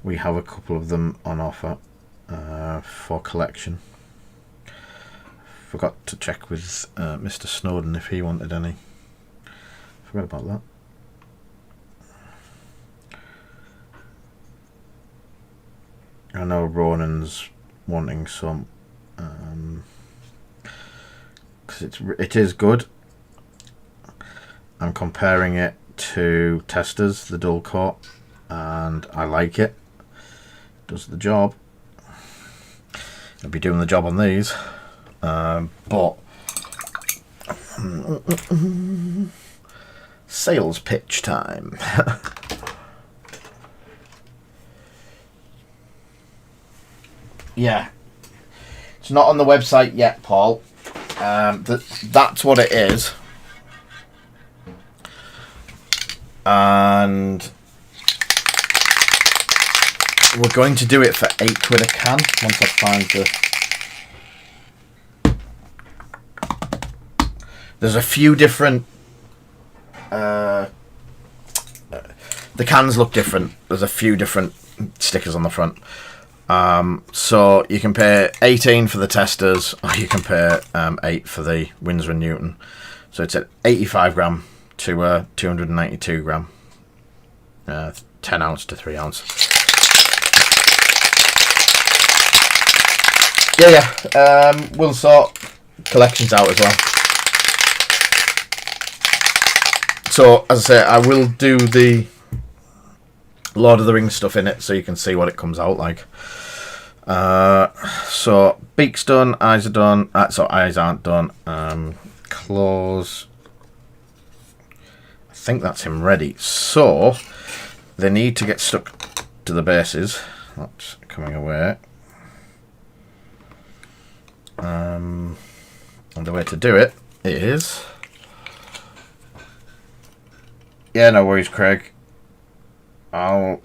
we have a couple of them on offer for collection. Forgot to check with Mr. Snowden if he wanted any. Forgot about that. I know Ronan's wanting some, because it is good. I'm comparing it to Testors, the dual coat, and I like it. Does the job. I'll be doing the job on these, but sales pitch time. Yeah, it's not on the website yet, Paul. That's what it is, and we're going to do it for £8 a can once I find the. There's a few different. The cans look different. There's a few different stickers on the front. So you can pay 18 for the Testors, or you can pay 8 for the Winsor and Newton. So it's at 85 gram to 292 gram, 10 ounce to 3 ounce. Yeah. We'll sort collections out as well. So as I say, I will do the Lord of the Rings stuff in it, so you can see what it comes out like. So beak's done, eyes are done. So eyes aren't done. Claws. I think that's him ready. So they need to get stuck to the bases. That's coming away. And the way to do it is. Yeah, no worries, Craig. I'll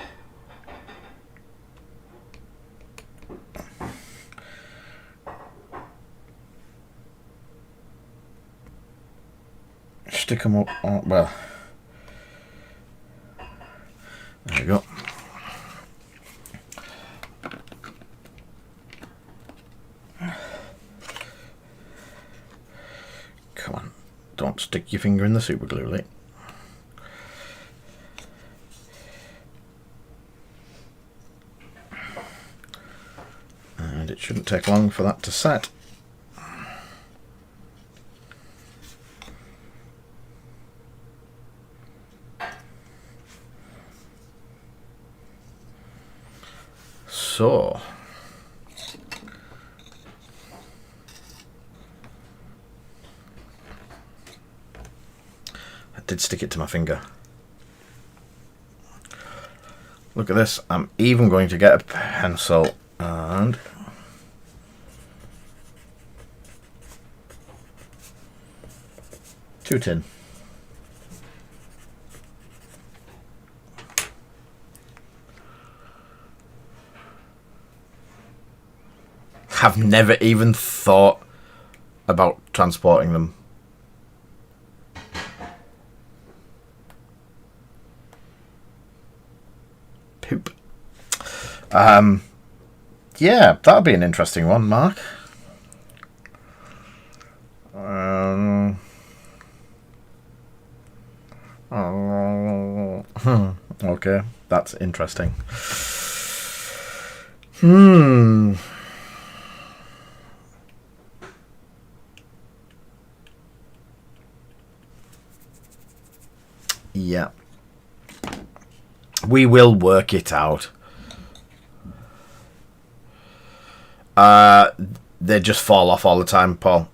stick them up. Oh, well, there we go. Come on, don't stick your finger in the super glue, Lee. And it shouldn't take long for that to set. So I did stick it to my finger. Look at this. I'm even going to get a pencil and two tin. Have never even thought about transporting them. Poop. Yeah, that'll be an interesting one, Mark. Okay, that's interesting. Yeah. We will work it out. They just fall off all the time, Paul.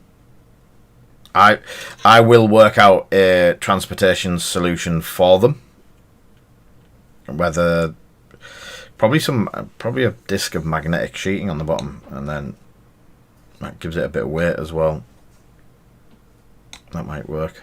I will work out a transportation solution for them. Whether probably a disc of magnetic sheeting on the bottom, and then that gives it a bit of weight as well. That might work.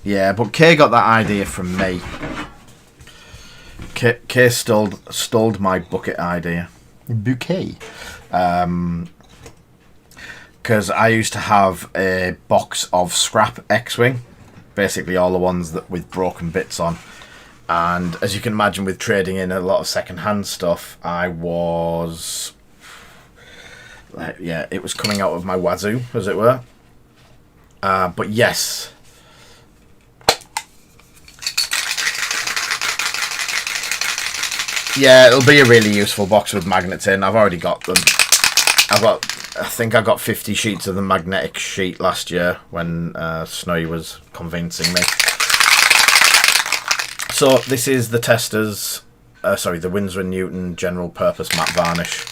Yeah, but Kay got that idea from me. Kay stole my bucket idea. Bouquet. Because I used to have a box of scrap X-Wing. Basically all the ones that with broken bits on. And as you can imagine, with trading in a lot of second-hand stuff, I was... yeah, it was coming out of my wazoo, as it were. But yes... yeah, it'll be a really useful box with magnets in. I've already got them. I think I got 50 sheets of the magnetic sheet last year when Snowy was convincing me. So this is the Testors, the Winsor & Newton General Purpose Matte Varnish.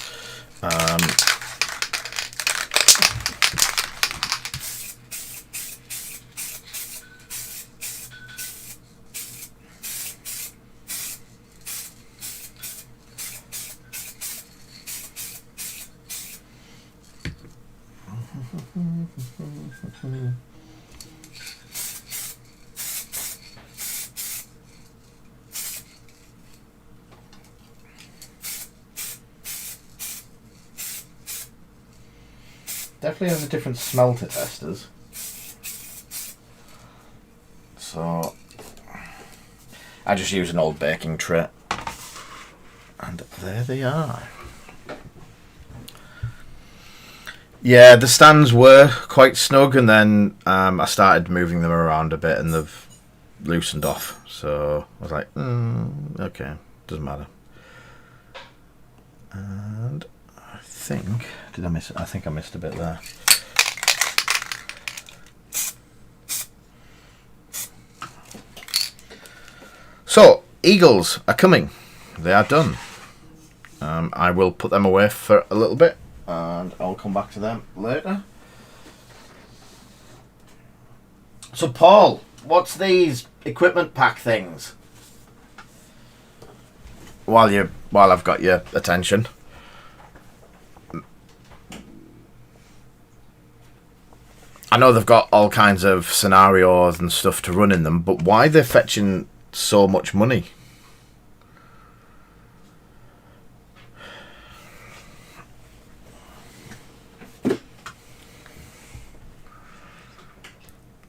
Definitely has a different smell to Testors. So I just use an old baking tray. And there they are. Yeah, the stands were quite snug, and then I started moving them around a bit and they've loosened off. So I was like, okay, doesn't matter. And I think... did I miss it? I think I missed a bit there. So, Eagles are coming. They are done. I will put them away for a little bit, and I'll come back to them later. So, Paul, what's these equipment pack things? While I've got your attention. I know they've got all kinds of scenarios and stuff to run in them, but why are they fetching so much money?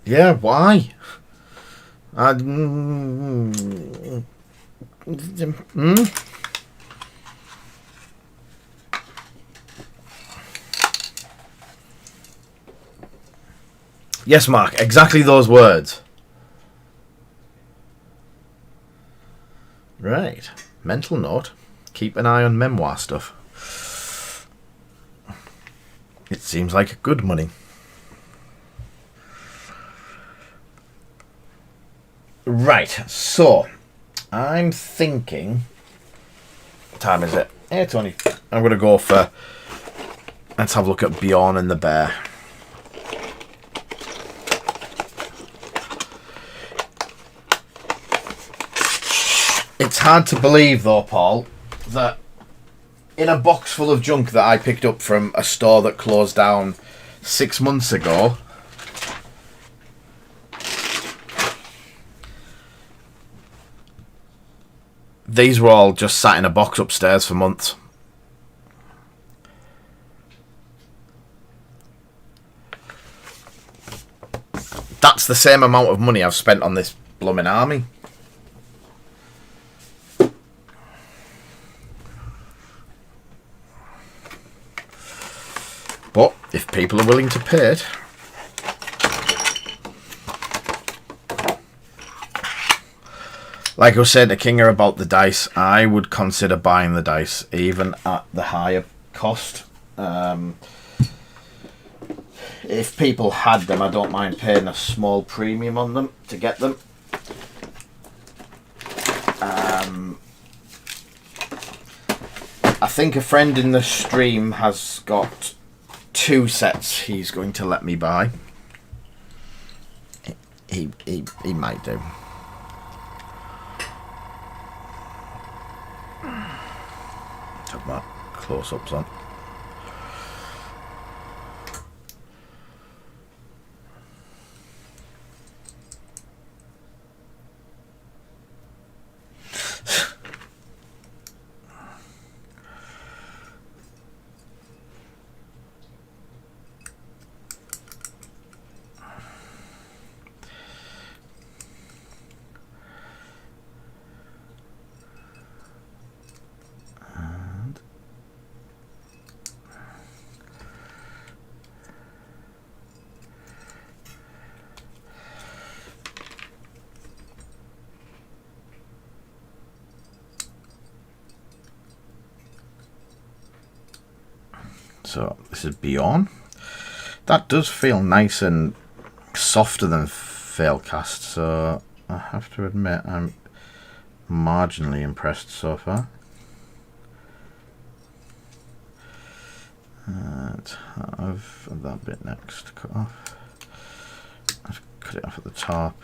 Yeah, why? Yes, Mark, exactly those words. Right. Mental note. Keep an eye on memoir stuff. It seems like good money. Right, so I'm thinking... what time is it? It's only... I'm going to go for... let's have a look at Bjorn and the Bear. It's hard to believe, though, Paul, that in a box full of junk that I picked up from a store that closed down 6 months ago, these were all just sat in a box upstairs for months. That's the same amount of money I've spent on this blooming army. But if people are willing to pay it... Like I was saying to Kinger about the dice, I would consider buying the dice even at the higher cost. If people had them, I don't mind paying a small premium on them to get them. I think a friend in the stream has got 2 sets he's going to let me buy. He might do. Took my close-ups on. So this is Bjorn. That does feel nice and softer than Failcast, so I have to admit I'm marginally impressed so far. Let's have that bit next cut off. Let's cut it off at the top.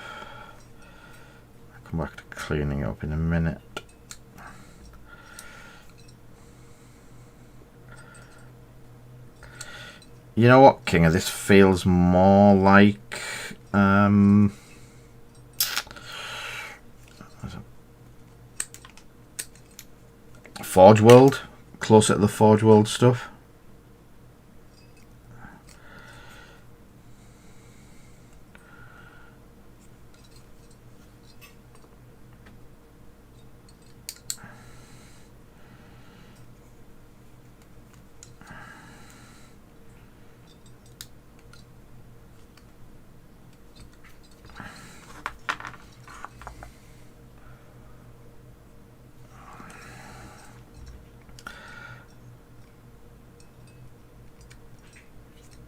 I'll come back to cleaning it up in a minute. You know what, Kinger? This feels more like Forge World, closer to the Forge World stuff.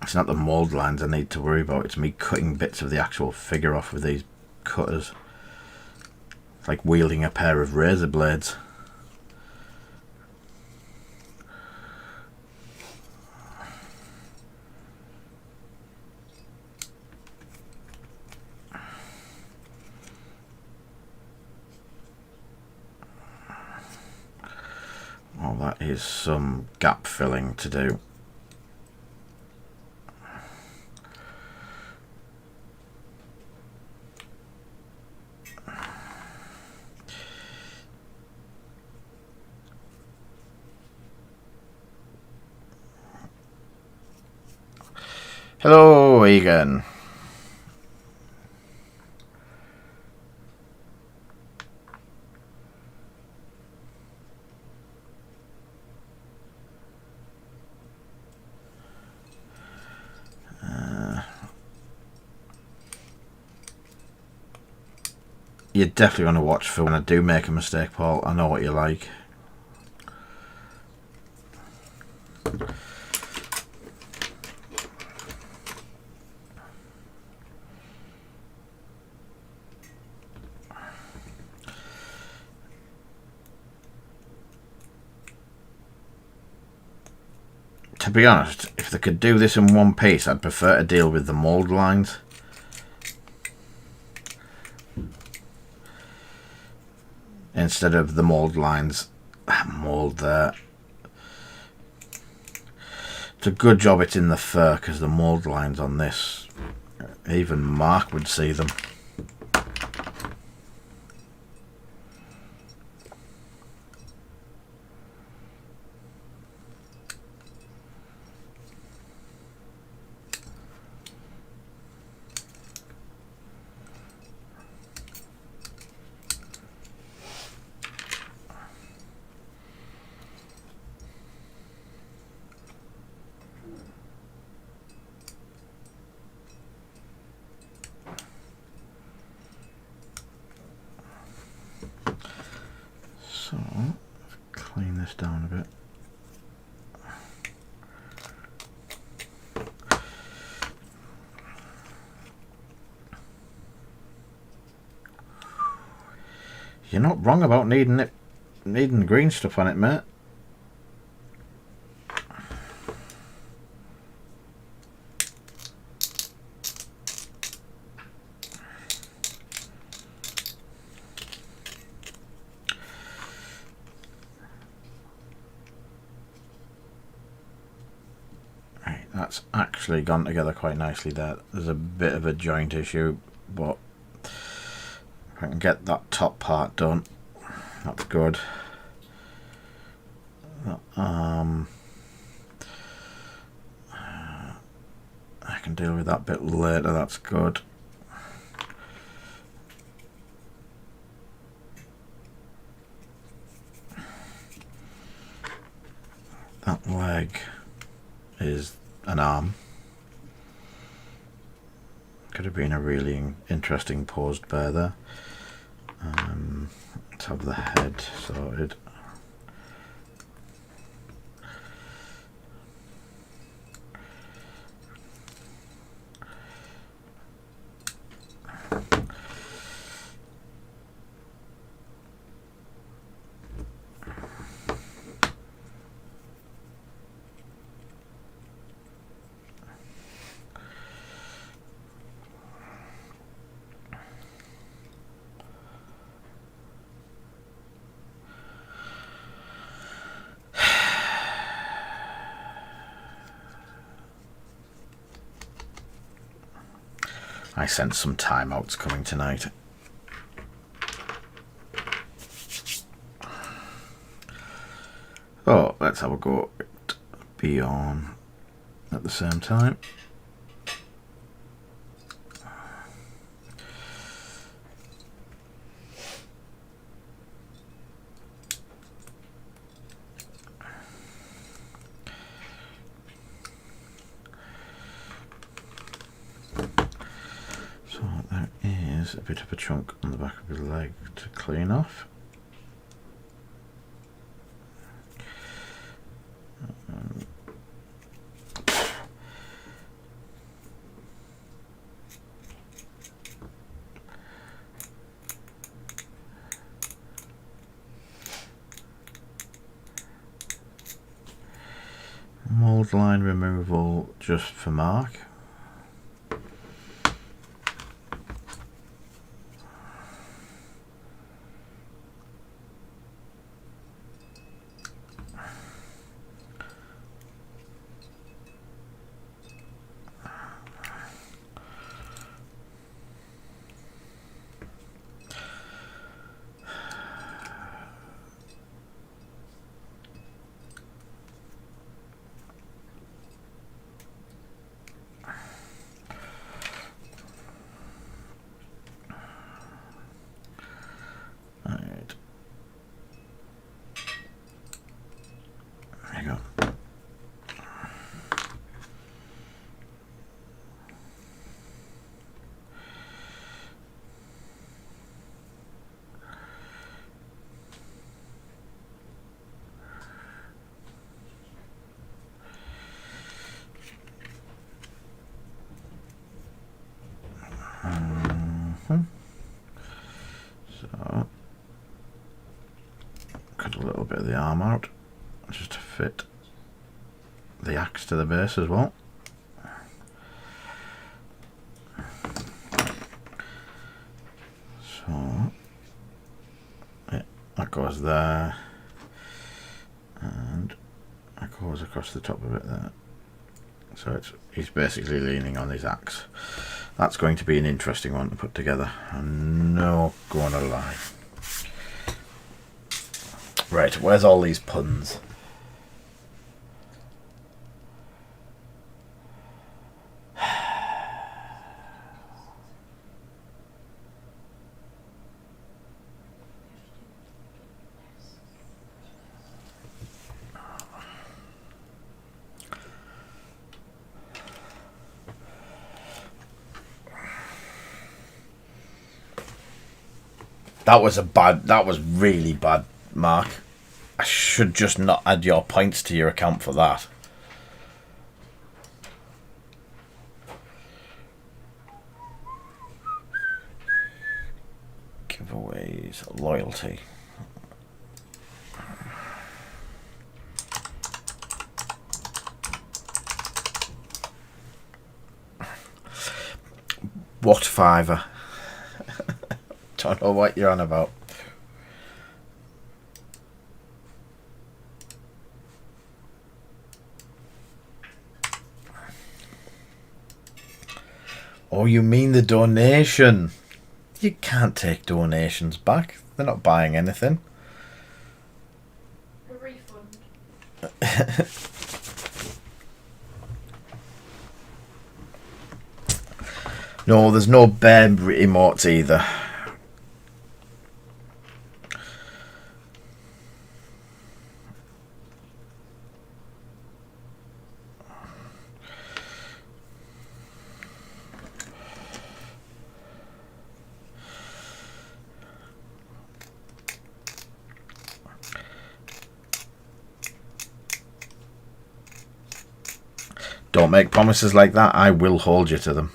It's not the mould lines I need to worry about, it's me cutting bits of the actual figure off with these cutters. It's like wielding a pair of razor blades. Oh, that is some gap filling to do. Hello, Egan. You definitely want to watch for when I do make a mistake, Paul. I know what you like. To be honest, if they could do this in one piece, I'd prefer to deal with the mould lines. Instead of the mould lines. Mould there. It's a good job it's in the fur, because the mould lines on this, even Mark would see them. You're not wrong about needing the green stuff on it, mate. That's actually gone together quite nicely there. There's a bit of a joint issue, but if I can get that top part done, that's good. I can deal with that bit later, that's good. That leg is an arm. Could have been a really interesting posed bear there. Let's have the head sorted. I sense some timeouts coming tonight. Oh, let's have a go at Bjorn at the same time. A bit of a chunk on the back of his leg to clean off. Mold line removal just for Mark. So, cut a little bit of the arm out just to fit the axe to the base as well. So, yeah, that goes there, and that goes across the top of it there. So he's basically leaning on his axe. That's going to be an interesting one to put together. I'm not gonna lie. Right, where's all these puns? That was really bad, Mark. I should just not add your points to your account for that. Give Giveaways, loyalty. What fiver? Don't know what you're on about. Oh, you mean the donation? You can't take donations back. They're not buying anything. A refund. No, there's no bear emotes either. Don't make promises like that. I will hold you to them.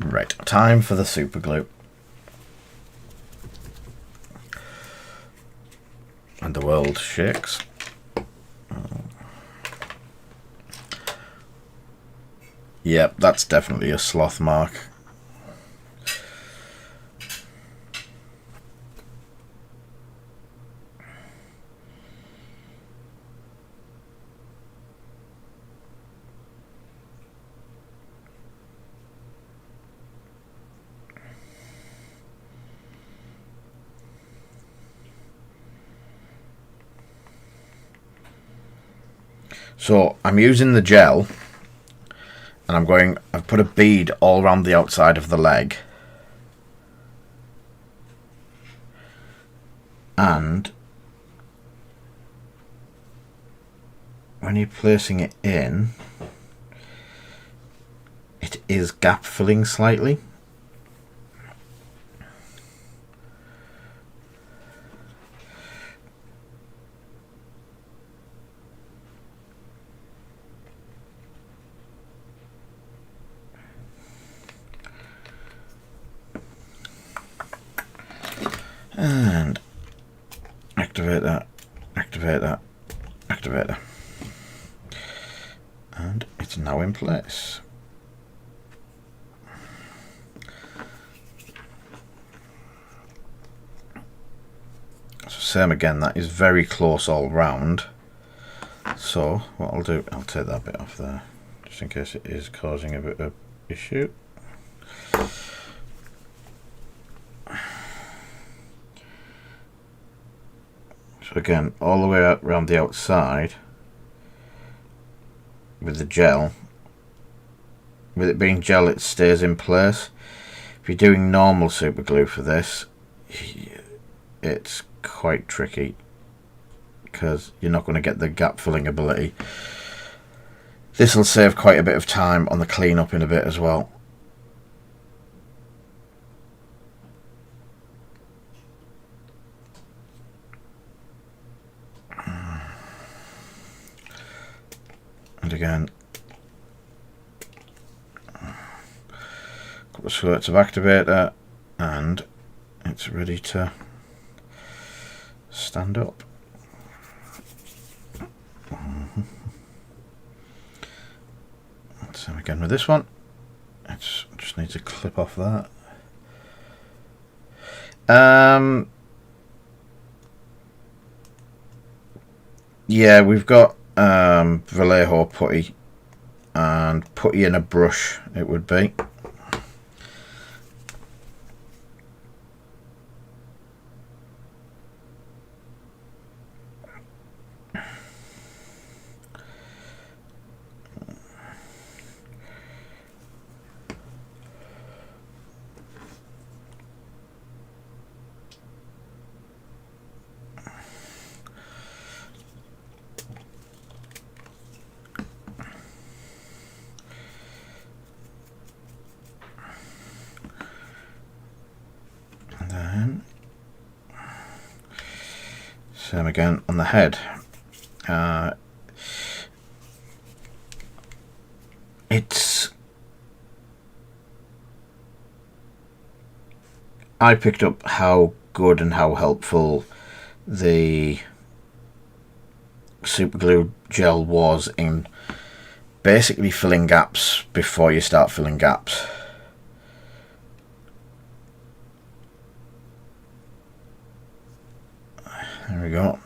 Right, time for the super glue. And the world shakes. Yep, that's definitely a sloth mark. So I'm using the gel, and I've put a bead all around the outside of the leg, and when you're placing it in, it is gap filling slightly. And activate that, activate that, activate that. And it's now in place. So same again, that is very close all round. So what I'll do, I'll take that bit off there, just in case it is causing a bit of issue. So again, all the way out around the outside with the gel. With it being gel, it stays in place. If you're doing normal super glue for this, it's quite tricky because you're not going to get the gap filling ability. This will save quite a bit of time on the clean up in a bit as well. And again, a couple of squirts of activator, and it's ready to stand up. Same again with this one. It's just need to clip off that. Yeah, we've got Vallejo putty, and putty in a brush it would be. Same again on the head. I picked up how good and how helpful the super glue gel was in basically filling gaps before you start filling gaps. There we go.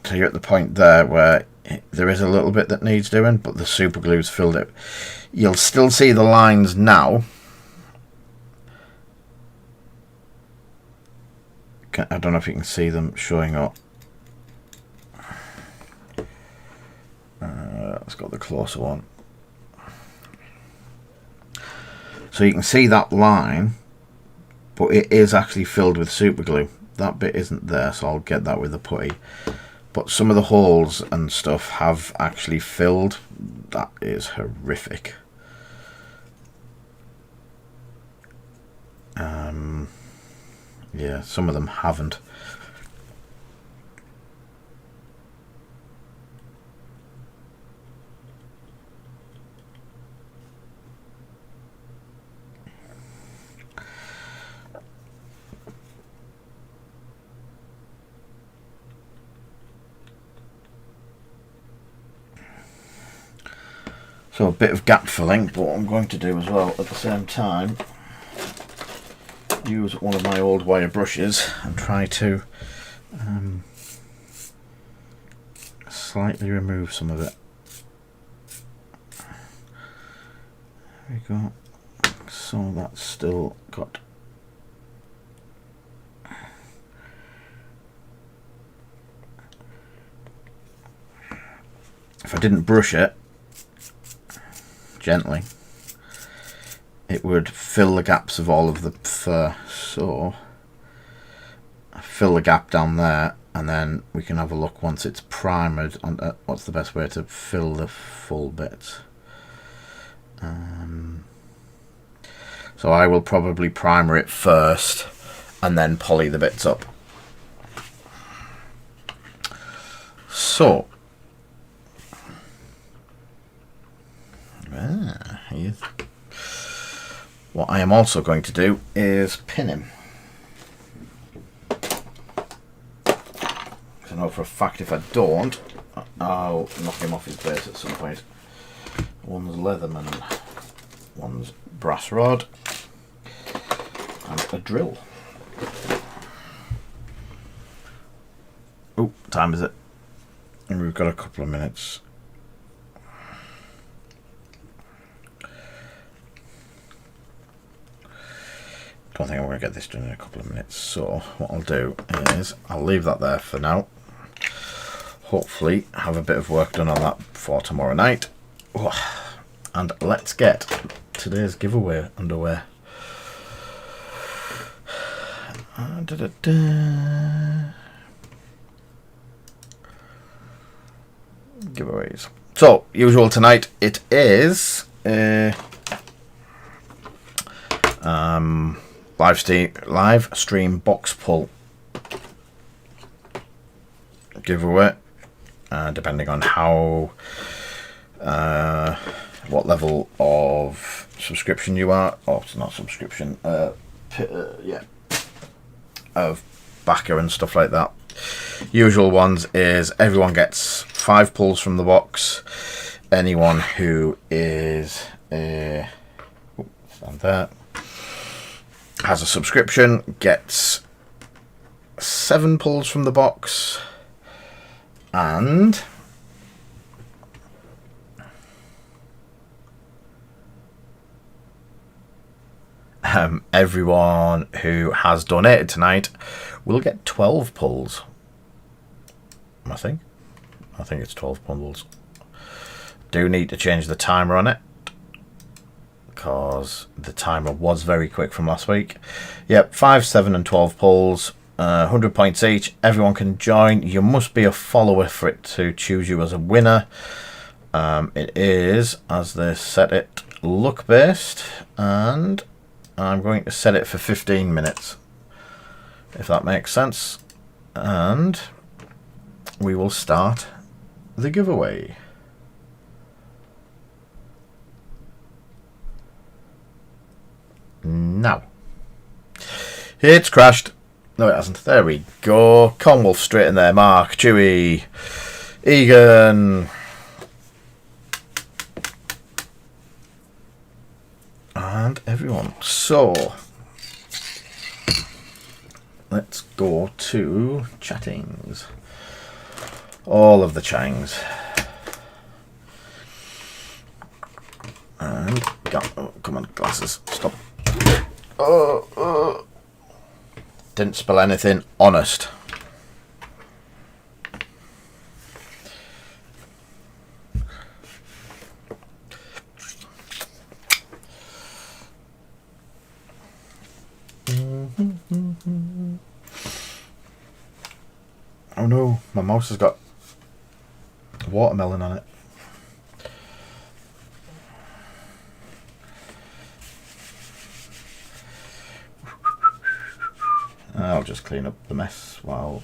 So you're at the point there where there is a little bit that needs doing, but the super glue's filled it. You'll still see the lines now. I don't know if you can see them showing up. Let's go the closer one. So you can see that line, but it is actually filled with super glue. That bit isn't there, so I'll get that with the putty. But some of the holes and stuff have actually filled. That is horrific. Yeah, some of them haven't. So a bit of gap filling, but what I'm going to do as well at the same time, use one of my old wire brushes and try to slightly remove some of it. There we go. So that's still got if I didn't brush it gently, it would fill the gaps of all of the fur. So I fill the gap down there, and then we can have a look once it's primered on what's the best way to fill the full bits. So I will probably primer it first and then poly the bits up. So what I am also going to do is pin him. I know for a fact if I don't, I'll knock him off his base at some point. One's Leatherman, one's brass rod, and a drill. Oh, time is it? And we've got a couple of minutes. Don't think I'm going to get this done in a couple of minutes, so what I'll do is I'll leave that there for now. Hopefully have a bit of work done on that for tomorrow night. And let's get today's giveaway underway. Giveaways. So, usual tonight, it is live stream box pull giveaway, depending on how what level of subscription you are. Oh, it's not subscription, yeah, of backer and stuff like that. Usual ones is everyone gets 5 pulls from the box. Anyone who is stand there, has a subscription gets 7 pulls from the box, and everyone who has donated tonight will get 12 pulls. I think it's 12 pulls. Do need to change the timer on it, because the timer was very quick from last week. Yep, 5, 7 and 12 polls, 100 points each. Everyone can join. You must be a follower for it to choose you as a winner. It is, as they set it, luck based, and I'm going to set it for 15 minutes, if that makes sense. And we will start the giveaway. Now. It's crashed. No, it hasn't. There we go. Conwolf straight in there. Mark, Chewy, Egan. And everyone. So, let's go to chattings. All of the changs. And, oh, come on, glasses. Stop. Didn't spill anything. Honest. Oh no, my mouse has got watermelon on it. I'll just clean up the mess while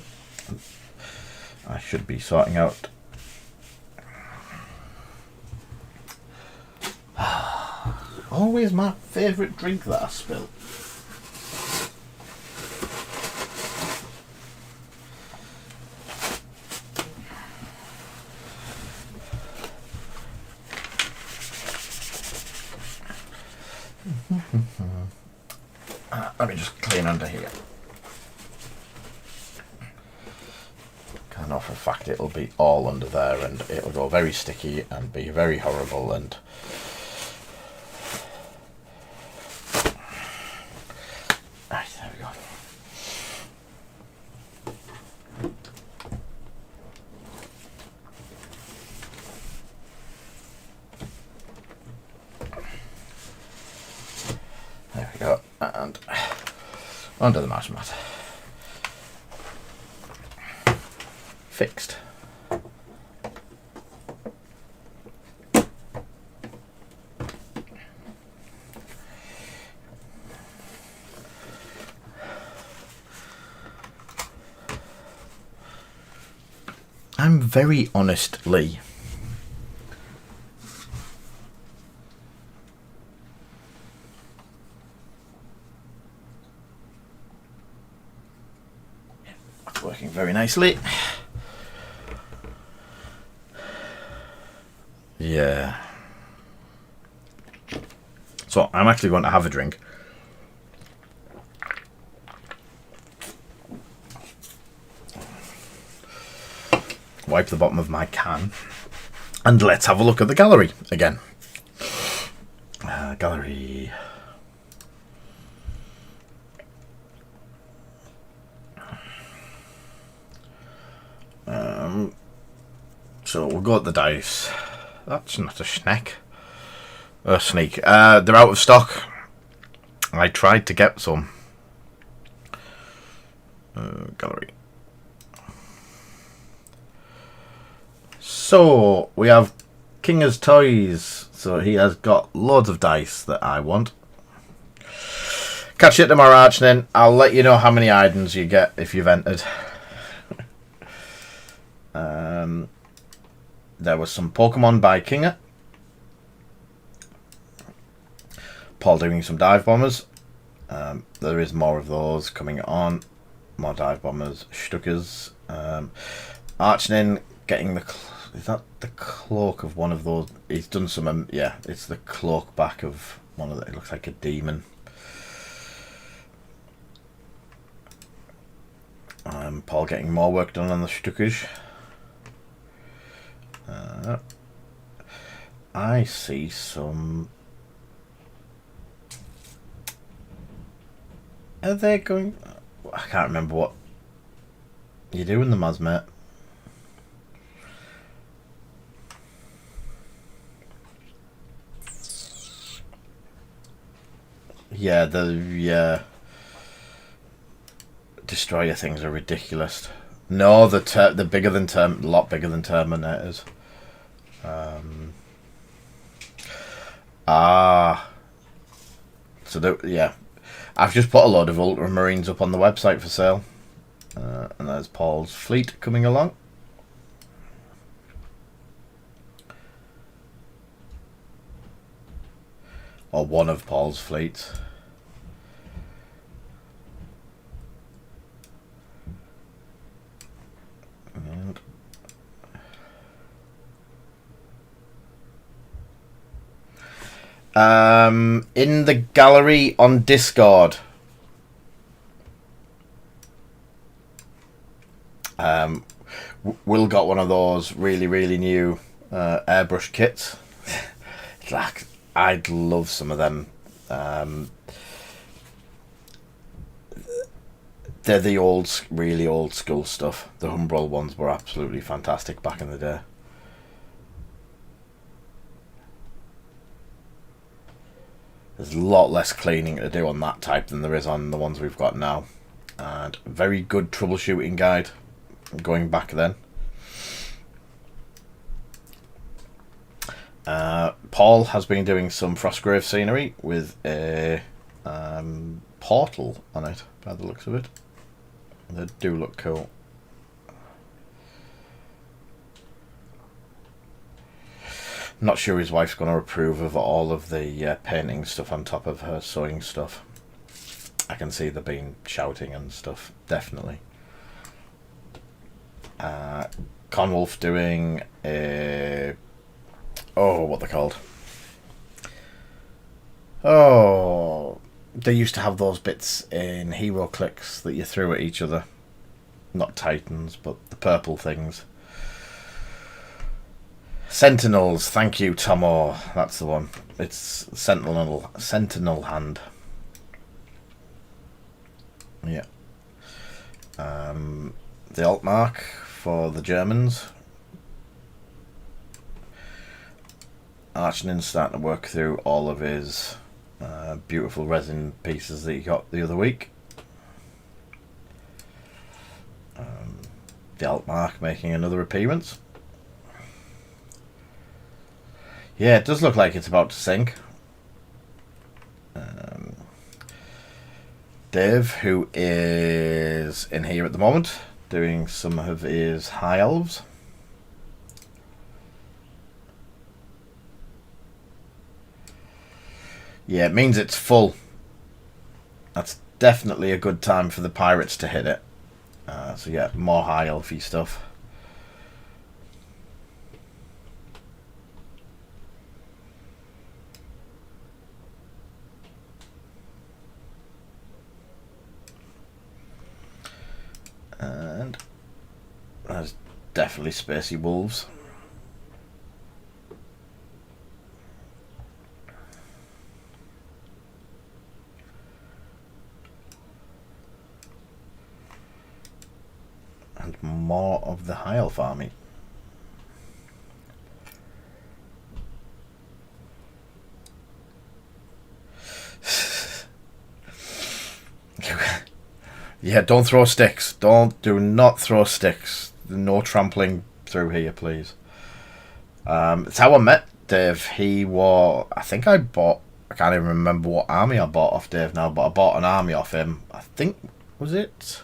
I should be sorting out. Always my favourite drink that I spill. Let me just clean under here. I know for a fact it'll be all under there and it'll go very sticky and be very horrible and right, there we go. There we go. And under the mouse mat. Fixed. I'm very honest, Lee. That's working very nicely. Yeah. So I'm actually going to have a drink. Wipe the bottom of my can. And let's have a look at the gallery again. Gallery. So we'll go at the dice. That's not a snack. A sneak. They're out of stock. I tried to get some. Gallery. So we have Kinger's Toys. So he has got loads of dice that I want. Catch it tomorrow, Archnin. I'll let you know how many items you get if you've entered. There was some Pokemon by Kinger. Paul doing some dive bombers. There is more of those coming on. More dive bombers, Stuckers. Archnin getting the... Is that the cloak of one of those? He's done some... yeah, it's the cloak back of one of the... It looks like a demon. Paul getting more work done on the Stuckers. I see some... Are they going... I can't remember what you do in the Maz, mate. Yeah, the Destroyer things are ridiculous. No, the bigger than a lot bigger than Terminators. So yeah, I've just put a load of Ultramarines up on the website for sale. And there's Paul's fleet coming along. Or one of Paul's fleets. In the gallery on Discord. Will got one of those really new airbrush kits. Like, I'd love some of them. They're the really old school stuff. The Humbrol ones were absolutely fantastic back in the day. There's a lot less cleaning to do on that type than there is on the ones we've got now. And very good troubleshooting guide going back then. Paul has been doing some Frostgrave scenery with a portal on it, by the looks of it. They do look cool. Not sure his wife's going to approve of all of the painting stuff on top of her sewing stuff. I can see there being shouting and stuff, definitely. Conwolf doing a... Oh, what they're called. Oh, they used to have those bits in HeroClix that you threw at each other. Not Titans, but the purple things. Sentinels, thank you, Tomo. That's the one. It's Sentinel Hand. Yeah. The Altmark for the Germans. Archnin's starting to work through all of his beautiful resin pieces that he got the other week. The Altmark making another appearance. Yeah, it does look like it's about to sink. Dave, who is in here at the moment, doing some of his High Elves. Yeah, it means it's full. That's definitely a good time for the pirates to hit it. So yeah, more High Elfy stuff. And there's definitely Spacey Wolves. And more of the High Elf army. Yeah, don't throw sticks. Do not throw sticks. No trampling through here, please. It's how I met Dave. I can't even remember what army I bought off Dave now, but I bought an army off him. I think, was it?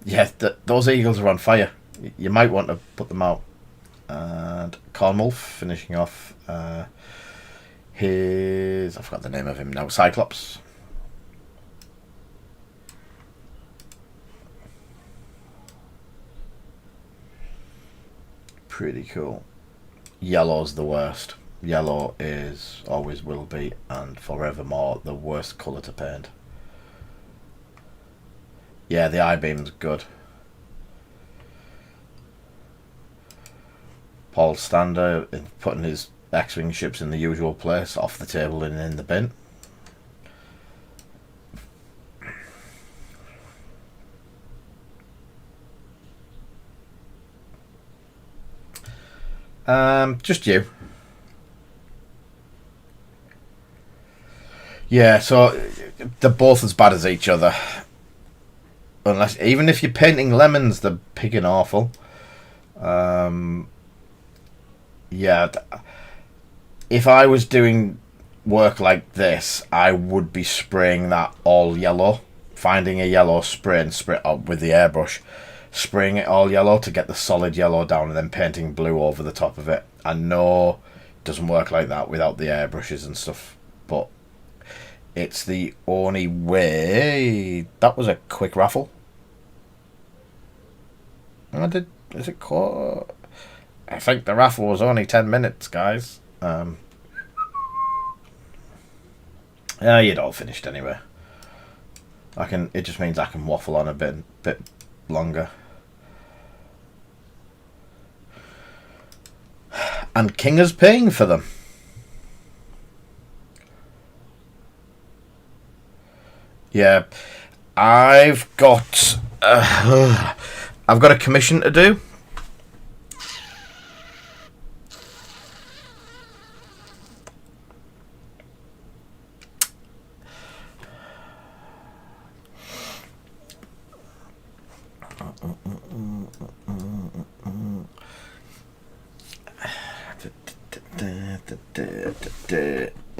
Yeah, those eagles are on fire. You might want to put them out. And Cornwolf finishing off I forgot the name of him now, Cyclops. Pretty cool. Yellow's the worst. Yellow is, always will be, and forevermore the worst colour to paint. Yeah, the I-beam's good. Paul Stander putting his X-Wing ships in the usual place, off the table and in the bin. Just you. Yeah, so they're both as bad as each other. Even if you're painting lemons, they're picking awful. Yeah, if I was doing work like this, I would be spraying that all yellow, finding a yellow spray and spray it up with the airbrush, spraying it all yellow to get the solid yellow down, and then painting blue over the top of it. I know it doesn't work like that without the airbrushes and stuff, but it's the only way. That was a quick raffle. I think the raffle was only 10 minutes, guys. Yeah, you'd all finished anyway. It just means I can waffle on a bit longer. And Kinga's paying for them. Yeah, I've got a commission to do.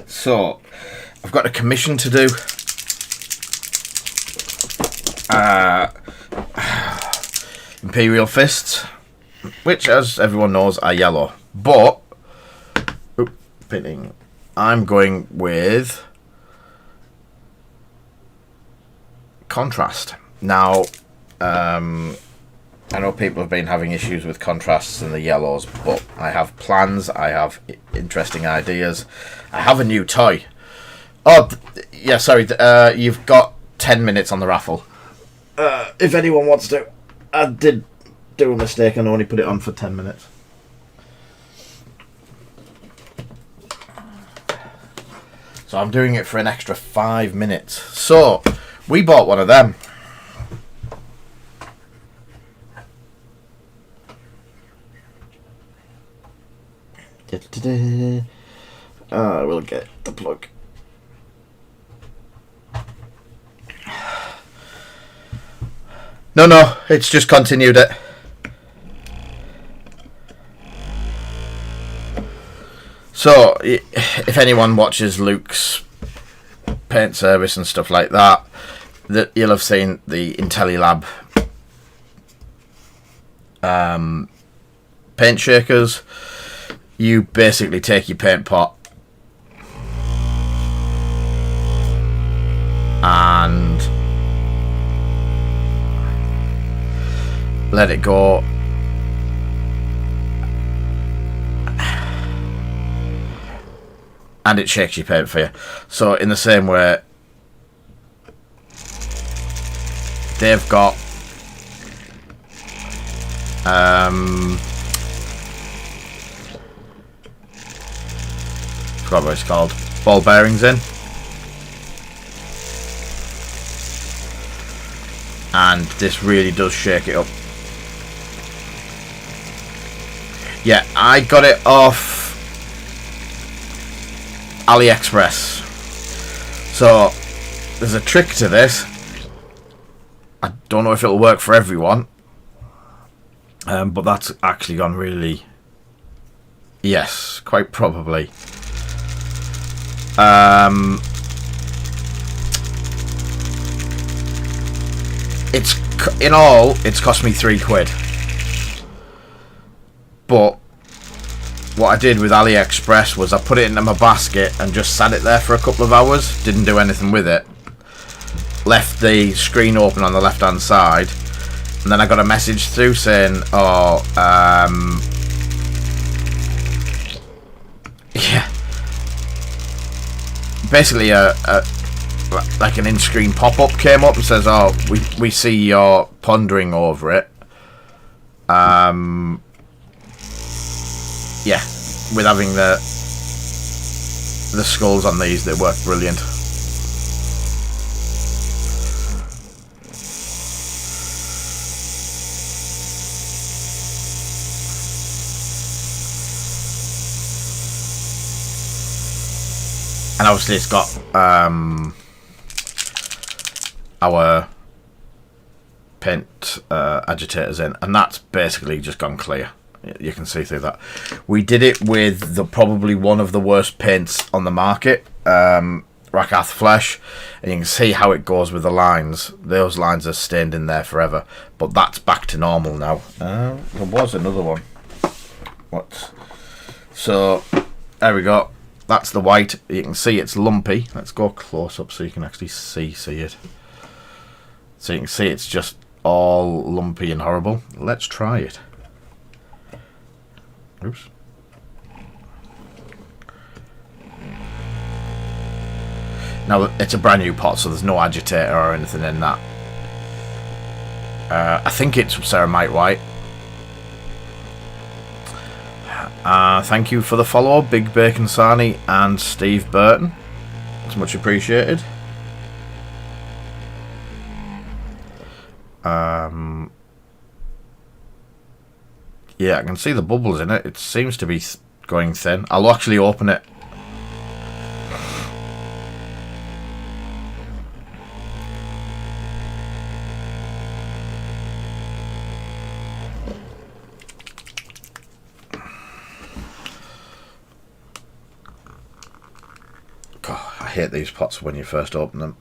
So, I've got a commission to do. Imperial Fists, which, as everyone knows, are yellow. But, pinning, I'm going with contrast. Now, I know people have been having issues with contrasts and the yellows, but I have plans, I have interesting ideas. I have a new toy. Oh, yeah, sorry, you've got 10 minutes on the raffle. If anyone wants to. I did do a mistake and only put it on for 10 minutes. So I'm doing it for an extra 5 minutes. So, we bought one of them. We'll get the plug. No, it's just continued it. So, if anyone watches Luke's paint service and stuff like that, you'll have seen the IntelliLab paint shakers. You basically take your paint pot and let it go, and it shakes your paint for you. So in the same way, they've got forgot what it's called, ball bearings in, and this really does shake it up. Yeah, I got it off AliExpress. So there's a trick to this. I don't know if it'll work for everyone, but that's actually gone really. Yes, quite probably. It's in all, it's cost me £3. But what I did with AliExpress was I put it into my basket and just sat it there for a couple of hours. Didn't do anything with it. Left the screen open on the left hand side, and then I got a message through saying, "Oh, yeah." Basically, like an in-screen pop-up came up and says, "Oh, we see you're pondering over it." Yeah, with having the skulls on these, they work brilliant. And obviously it's got our paint agitators in, and that's basically just gone clear. You can see through that. We did it with probably one of the worst paints on the market, Rakath Flesh, and you can see how it goes with the lines. Those lines are stained in there forever, but that's back to normal now. There was another one. What? So there we go. That's the white. You can see it's lumpy. Let's go close up so you can actually see it. So you can see it's just all lumpy and horrible. Let's try it. Oops. Now, it's a brand new pot, so there's no agitator or anything in that. I think it's Ceramite White. Thank you for the follow, Big Bacon Sani and Steve Burton. It's much appreciated. Yeah, I can see the bubbles in it. It seems to be going thin. I'll actually open it. God, I hate these pots when you first open them.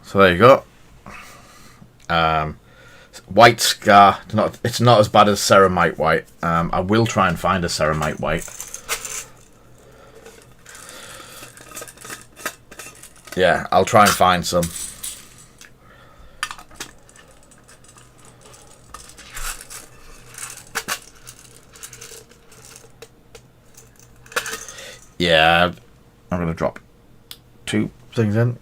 So there you go. White Scar. It's not as bad as Ceramite White. I will try and find a Ceramite White. Yeah, I'll try and find some. Yeah, I'm going to drop 2 things in.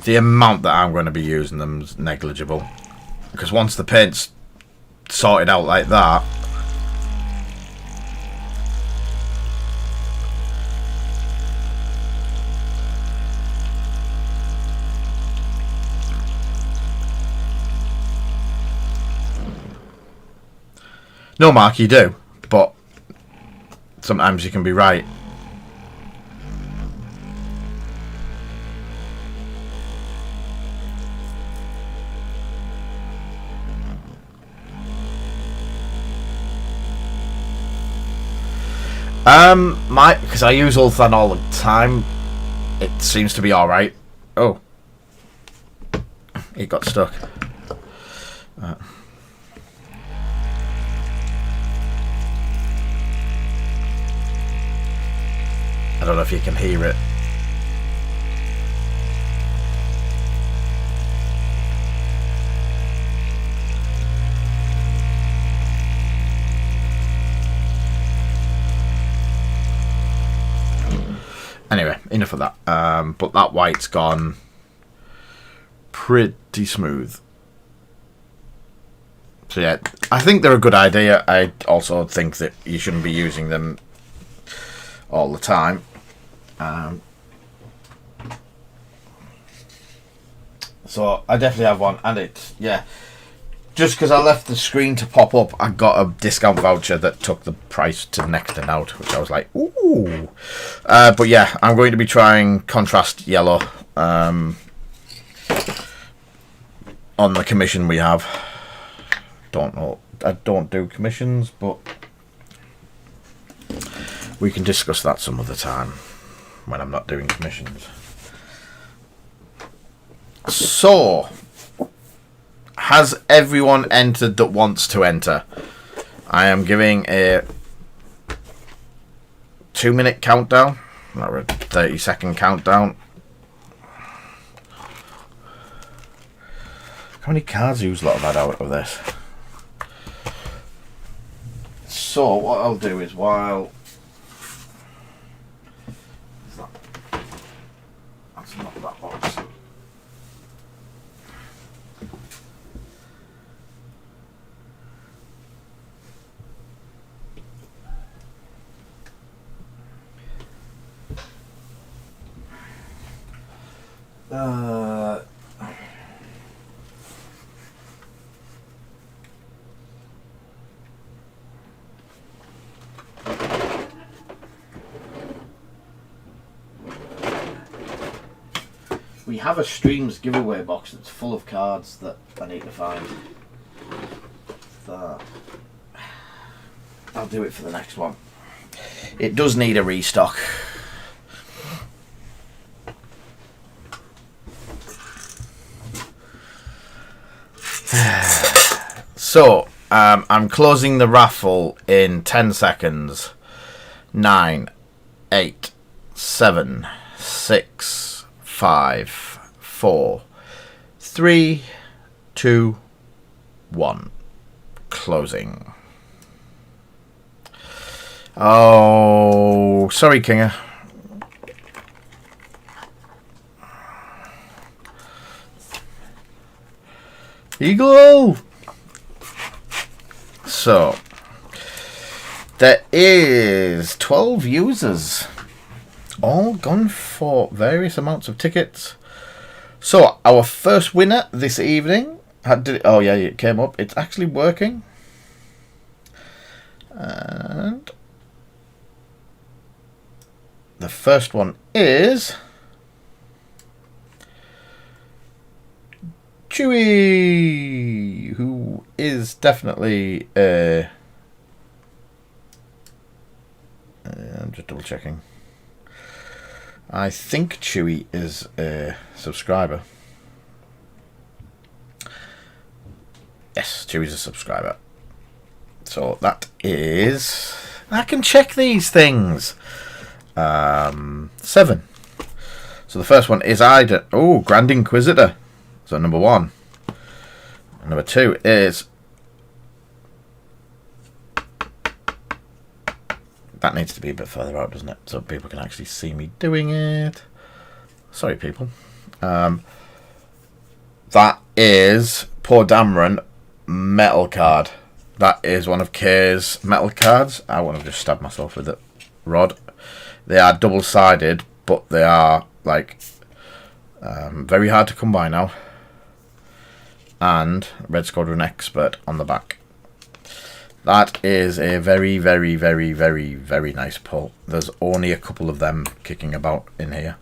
The amount that I'm going to be using them is negligible. Because once the paint's sorted out like that, no, Mark, you do, but sometimes you can be right. Because I use Ulthan all the time, it seems to be alright. Oh. It got stuck. I don't know if you can hear it. Anyway, enough of that. But that white's gone pretty smooth. So yeah, I think they're a good idea. I also think that you shouldn't be using them all the time. So I definitely have one, and it's, yeah, just because I left the screen to pop up, I got a discount voucher that took the price to next and out, which I was like, ooh. But yeah, I'm going to be trying contrast yellow on the commission we have. Don't know, I don't do commissions, but we can discuss that some other time when I'm not doing commissions. So, has everyone entered that wants to enter? I am giving a 2-minute countdown, not a 30-second countdown. How many cards you lot have had out of this? So, what I'll do is while... That's not that box. We have a streams giveaway box that's full of cards that I need to find. That. I'll do it for the next one. It does need a restock. So, I'm closing the raffle in 10 seconds. 9, 8, 7, 6, 5, 4, 3, 2, 1. Closing. Oh, sorry, Kinga. Eagle! So, there is 12 users, all gone for various amounts of tickets. So, our first winner this evening, oh yeah, it came up, it's actually working. And the first one is Chewy, who is definitely I'm just double checking. I think Chewy is a subscriber. Yes, Chewy's a subscriber. So that is... I can check these things. 7. So the first one is Ida. Oh, Grand Inquisitor. So number 1. Number 2 is... That needs to be a bit further out, doesn't it? So people can actually see me doing it. Sorry, people. That is Poor Dameron metal card. That is one of Kay's metal cards. I want to just stab myself with it. Rod. They are double-sided, but they are, like, very hard to come by now. And Red Squadron Expert on the back. That is a very, very, very, very, very nice pull. There's only a couple of them kicking about in here.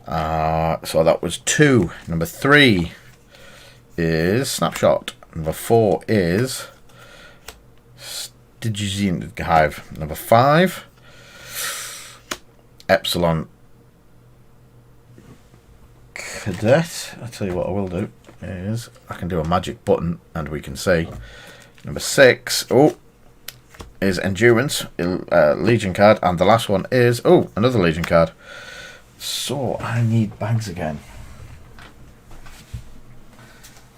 So that was 2. Number 3 is Snapshot. Number 4 is Stygian Hive. Number 5, Epsilon Cadet. I'll tell you what I will do is I can do a magic button and we can see. Number 6 is Endurance, Legion card, and the last one is another Legion card. So I need bags again.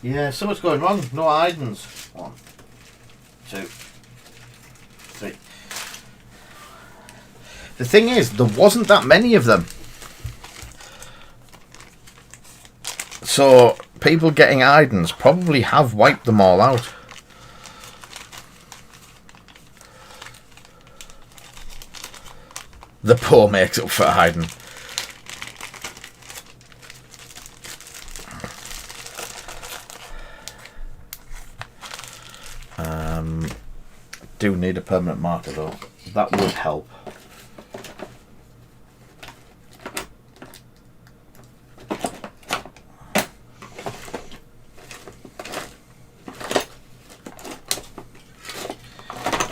Yeah, so what's going wrong? No Idens. 1, 2, 3. The thing is, there wasn't that many of them. So people getting Idens probably have wiped them all out. The poor makes up for hiding. Do need a permanent marker though. That would help.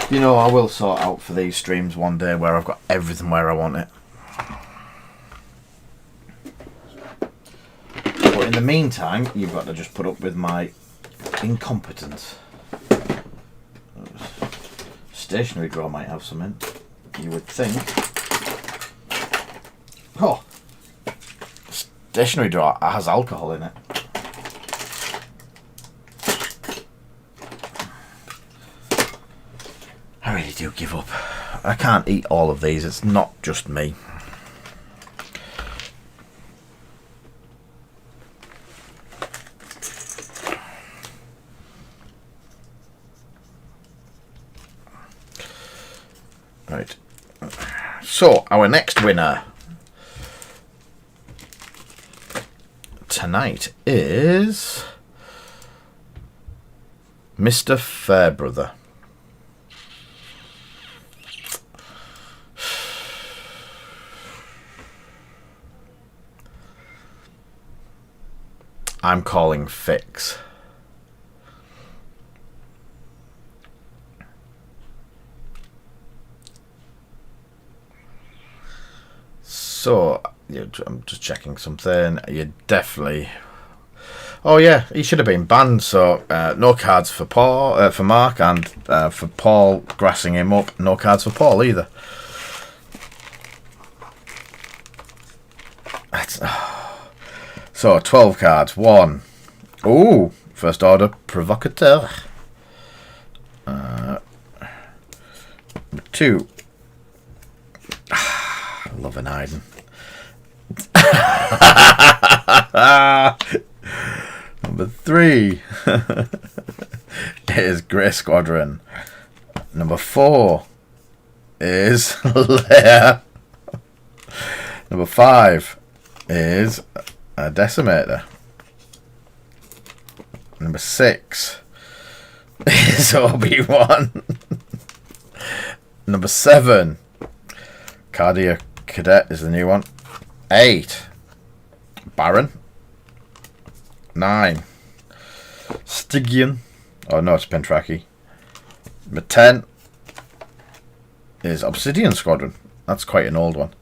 You know, I will sort out for these streams one day where I've got everything where I want it. But in the meantime, you've got to just put up with my incompetence. Stationery drawer might have some in. You would think. Oh! Stationery drawer has alcohol in it. I really do give up. I can't eat all of these. It's not just me. Right. So, our next winner tonight is Mr. Fairbrother. I'm calling fix. So, yeah, I'm just checking something. You definitely... Oh yeah, he should have been banned. So no cards for Paul, for Mark, and for Paul grassing him up. No cards for Paul either. That's, so 12 cards. 1. Ooh, first order provocateur. 2. Love an Iden. Number 3 is Grey Squadron. Number 4 is Leia. Number 5 is a Decimator. Number 6 is Obi-Wan. Number 7, Cardia Cadet is the new one. 8, Baron. 9, Stygian. Oh no, it's Pentraki. Number 10 is Obsidian Squadron. That's quite an old one.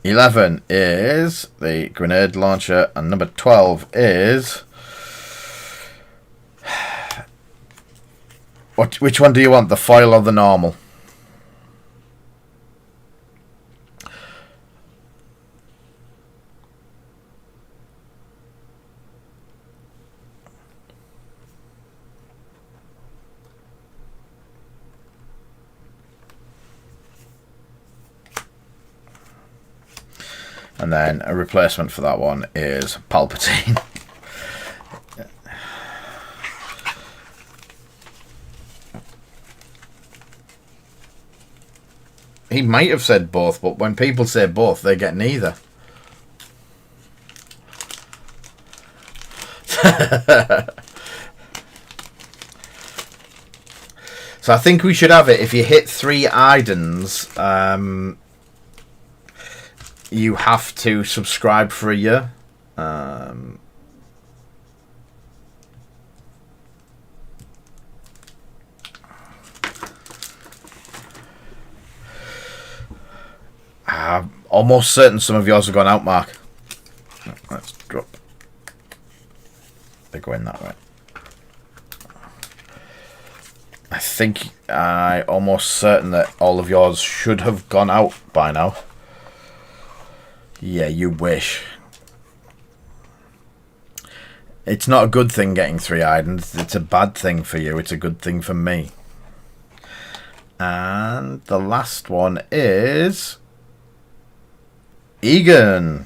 11 is the Grenade Launcher, and number 12 is... Which one do you want, the foil or the normal? And then a replacement for that one is Palpatine. He might have said both, but when people say both, they get neither. So I think we should have it. If you hit 3 Idens, you have to subscribe for a year. I'm almost certain some of yours have gone out, Mark. Let's drop. They're going that way. I think I'm almost certain that all of yours should have gone out by now. Yeah, you wish. It's not a good thing getting 3 Idens. It's a bad thing for you. It's a good thing for me. And the last one is Egan.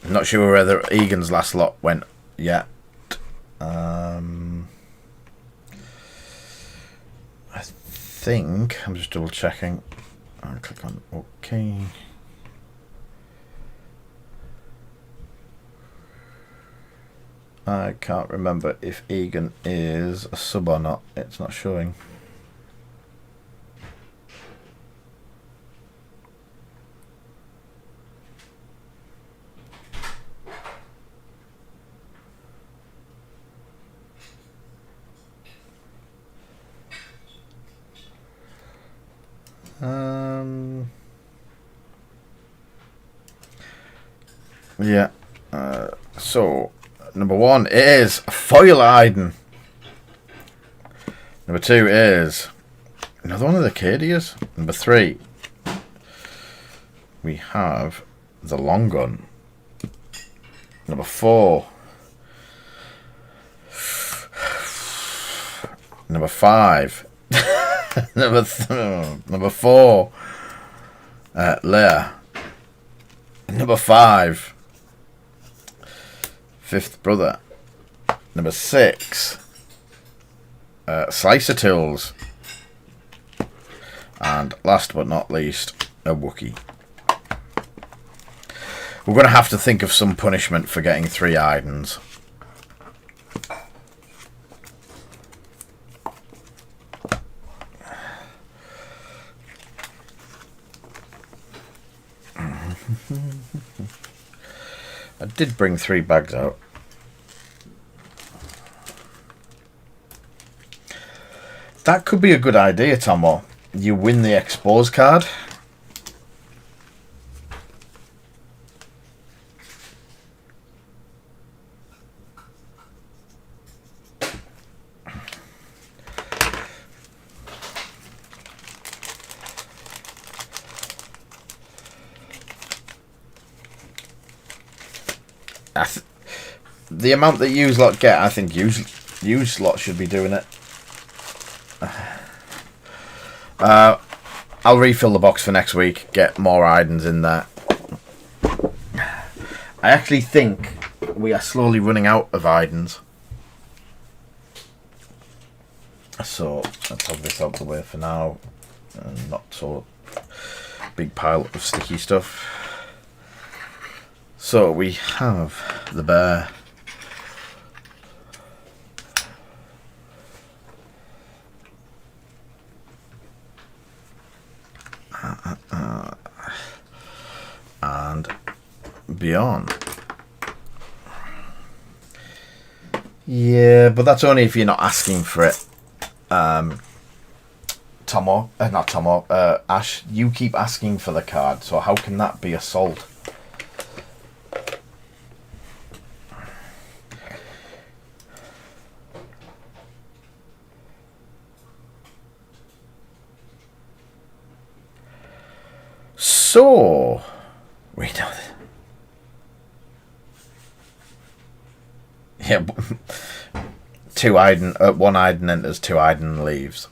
I'm not sure whether Egan's last lot went yet. I think I'm just double checking. I'll click on OK. I can't remember if Egan is a sub or not. It's not showing. Yeah. So number 1 is Foil Iden. Number 2 is another one of the Cadias. Number 3, we have the Long Gun. Number 4, number 5, number 4, Leia. Number 5, Fifth Brother. Number 6, Slicer Tools. And last but not least, a Wookiee. We're going to have to think of some punishment for getting 3 Idens. I did bring 3 bags out. That could be a good idea, Tomo. You win the expose card. The amount that you lot get, I think you lot should be doing it. I'll refill the box for next week. Get more Idens in there. I actually think we are slowly running out of Idens. So let's have this out the way for now. And not so big pile of sticky stuff. So we have the bear. And beyond. Yeah, but that's only if you're not asking for it. Tomo, not Tomo, Ash, you keep asking for the card, so how can that be assault? So, we know that. Yeah, 2 Iden, 1 Iden enters, 2 Iden leaves.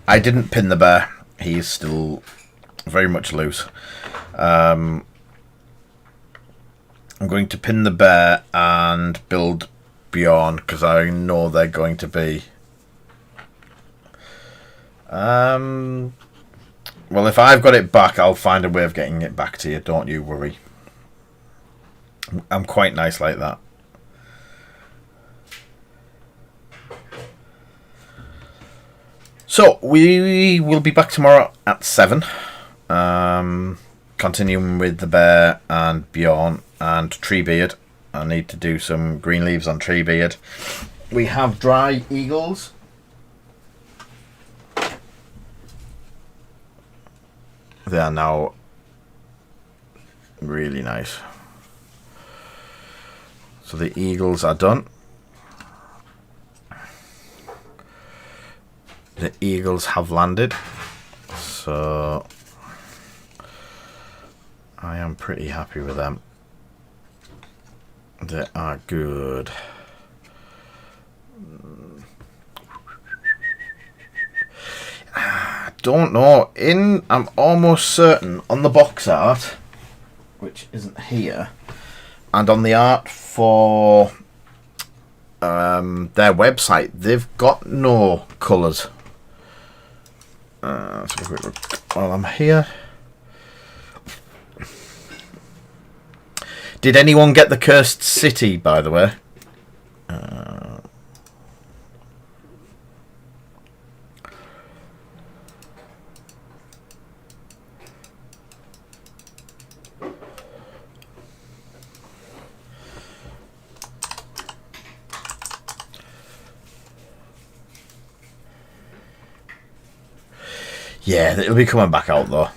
I didn't pin the bear. He's still very much loose. I'm going to pin the bear and build Bjorn because I know they're going to be. Well, if I've got it back, I'll find a way of getting it back to you. Don't you worry. I'm quite nice like that. So, we will be back tomorrow at 7. Continuing with the bear and Bjorn and Treebeard. I need to do some green leaves on Treebeard. We have dry eagles. They are now really nice. So the eagles are done. The eagles have landed. So I am pretty happy with them. They are good. I don't know. I'm almost certain on the box art, which isn't here, and on the art for their website, they've got no colours. Let's have a quick look while I'm here. Did anyone get the Cursed City, by the way? Yeah, it'll be coming back out though.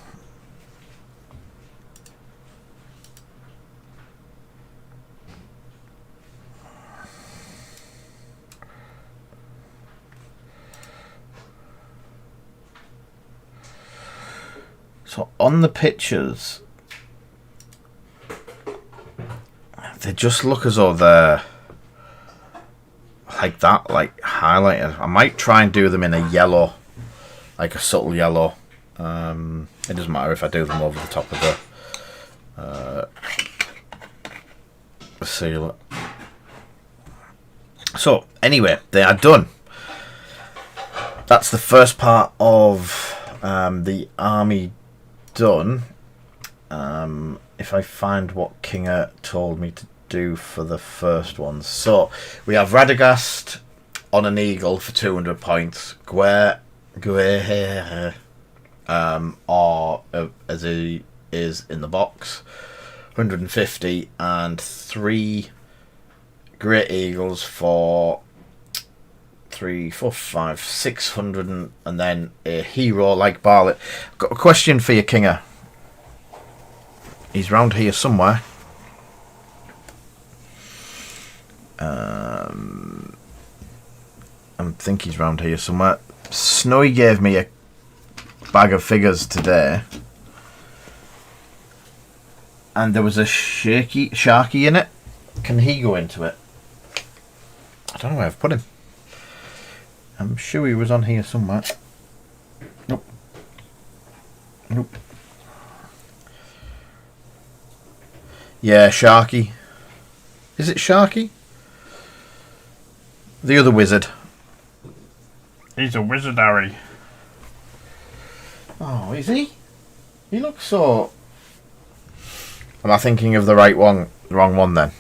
So on the pictures, they just look as though they're like that, like highlighted. I might try and do them in a yellow, like a subtle yellow. It doesn't matter if I do them over the top of the sealer. So anyway, they are done. That's the first part of the army done. If I find what Kinger told me to do for the first one. So we have Radagast, on an eagle for 200 points. Guerre, or as he is in the box, 150, and 3 great eagles for 3, 4, 5, 600, and then a hero like Bartlett. Got a question for you, Kinger. He's round here somewhere. I think he's round here somewhere. Snowy gave me a bag of figures today, and there was a Sharky in it. Can he go into it? I don't know where I've put him. I'm sure he was on here somewhere. Nope. Nope. Yeah, Sharky. Is it Sharky? The other wizard. He's a wizard, Harry. Oh, is he? He looks so... Am I thinking of the right one? The wrong one then?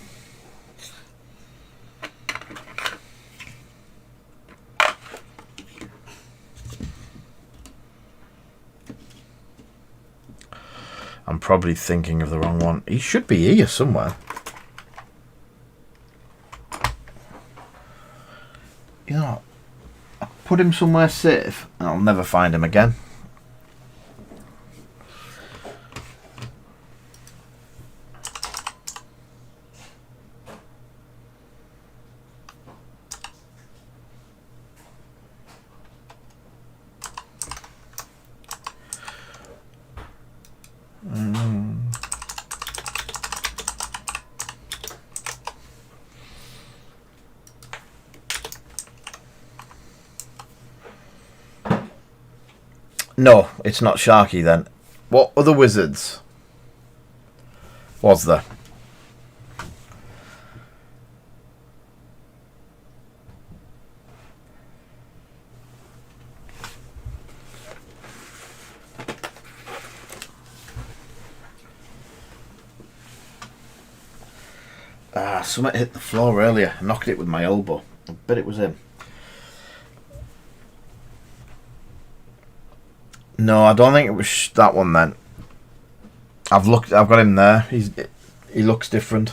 I'm probably thinking of the wrong one. He should be here somewhere. You know, I put him somewhere safe and I'll never find him again. No, it's not Sharky then. What other wizards was there? Something hit the floor earlier. I knocked it with my elbow. I bet it was him. No, I don't think it was that one then. I've looked. I've got him there. He looks different.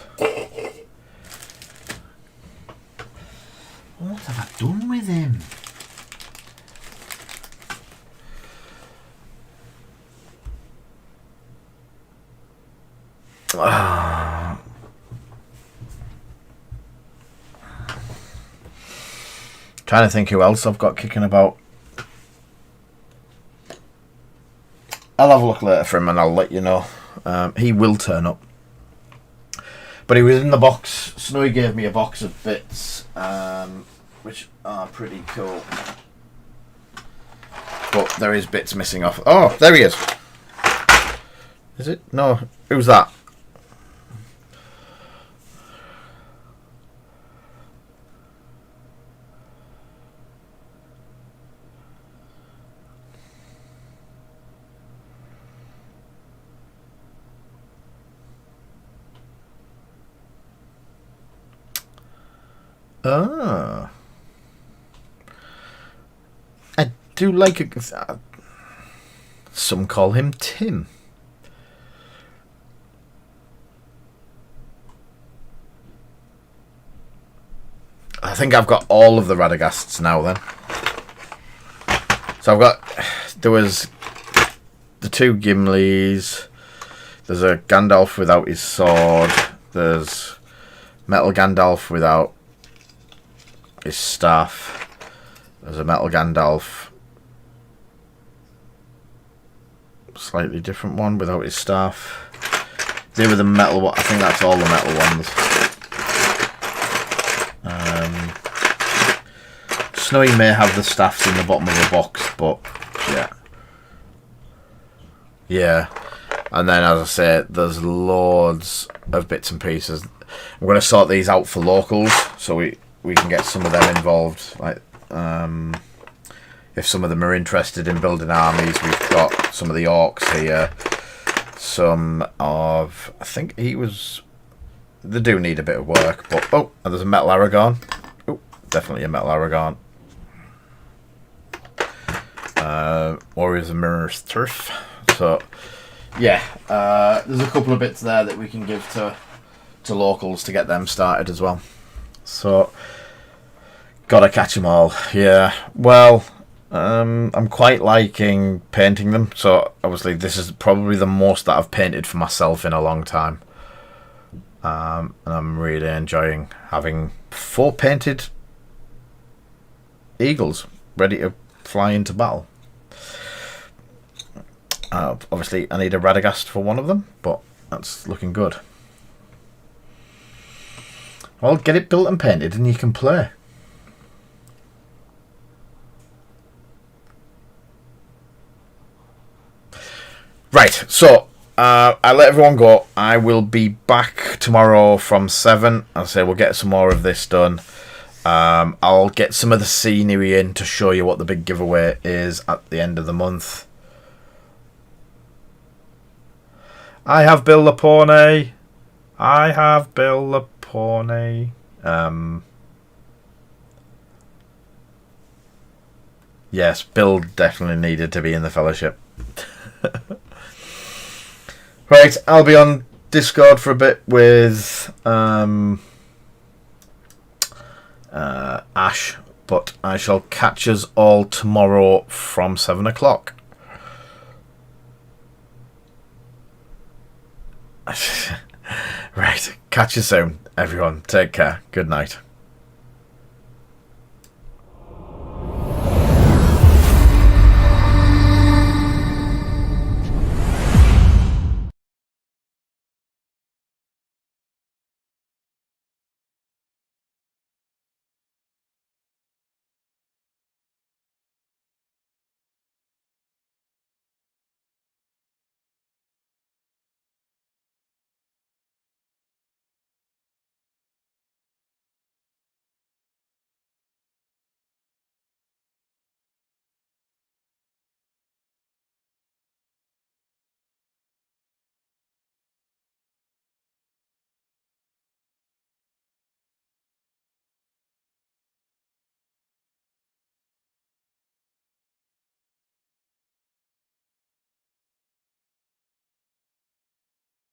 What have I done with him? Trying to think who else I've got kicking about. I'll have a look later for him and I'll let you know. He will turn up. But he was in the box. Snowy gave me a box of bits, which are pretty cool. But there is bits missing off. Oh, there he is. Is it? No. Who's that? Ah. I do like a... some call him Tim. I think I've got all of the Radaghasts now then. So I've got... There was the 2 Gimlis. There's a Gandalf without his sword. There's Metal Gandalf without his staff. There's a Metal Gandalf, slightly different one without his staff. They were the metal one. I think that's all the metal ones. Snowy may have the staffs in the bottom of the box, but yeah. And then, as I say, there's loads of bits and pieces. I'm going to sort these out for locals, so we can get some of them involved. Like, if some of them are interested in building armies, we've got some of the orcs here. Some of... I think he was... They do need a bit of work, but... Oh, and there's a Metal Aragorn. Oh, definitely a Metal Aragorn. Warriors of Mirror's Turf. So, yeah, there's a couple of bits there that we can give to locals to get them started as well. So, gotta catch them all. Yeah, well, I'm quite liking painting them. So, obviously, this is probably the most that I've painted for myself in a long time. And I'm really enjoying having 4 painted eagles ready to fly into battle. Obviously, I need a Radagast for one of them, but that's looking good. Well, get it built and painted and you can play. Right, so I'll let everyone go. I will be back tomorrow from 7. I'll say we'll get some more of this done. I'll get some of the scenery in to show you what the big giveaway is at the end of the month. I have Bill the Pony. I have Bill the Pony. Yes, Bill definitely needed to be in the fellowship. Right, I'll be on Discord for a bit with Ash, but I shall catch us all tomorrow from 7 o'clock. Right, catch you soon, everyone. Take care. Good night.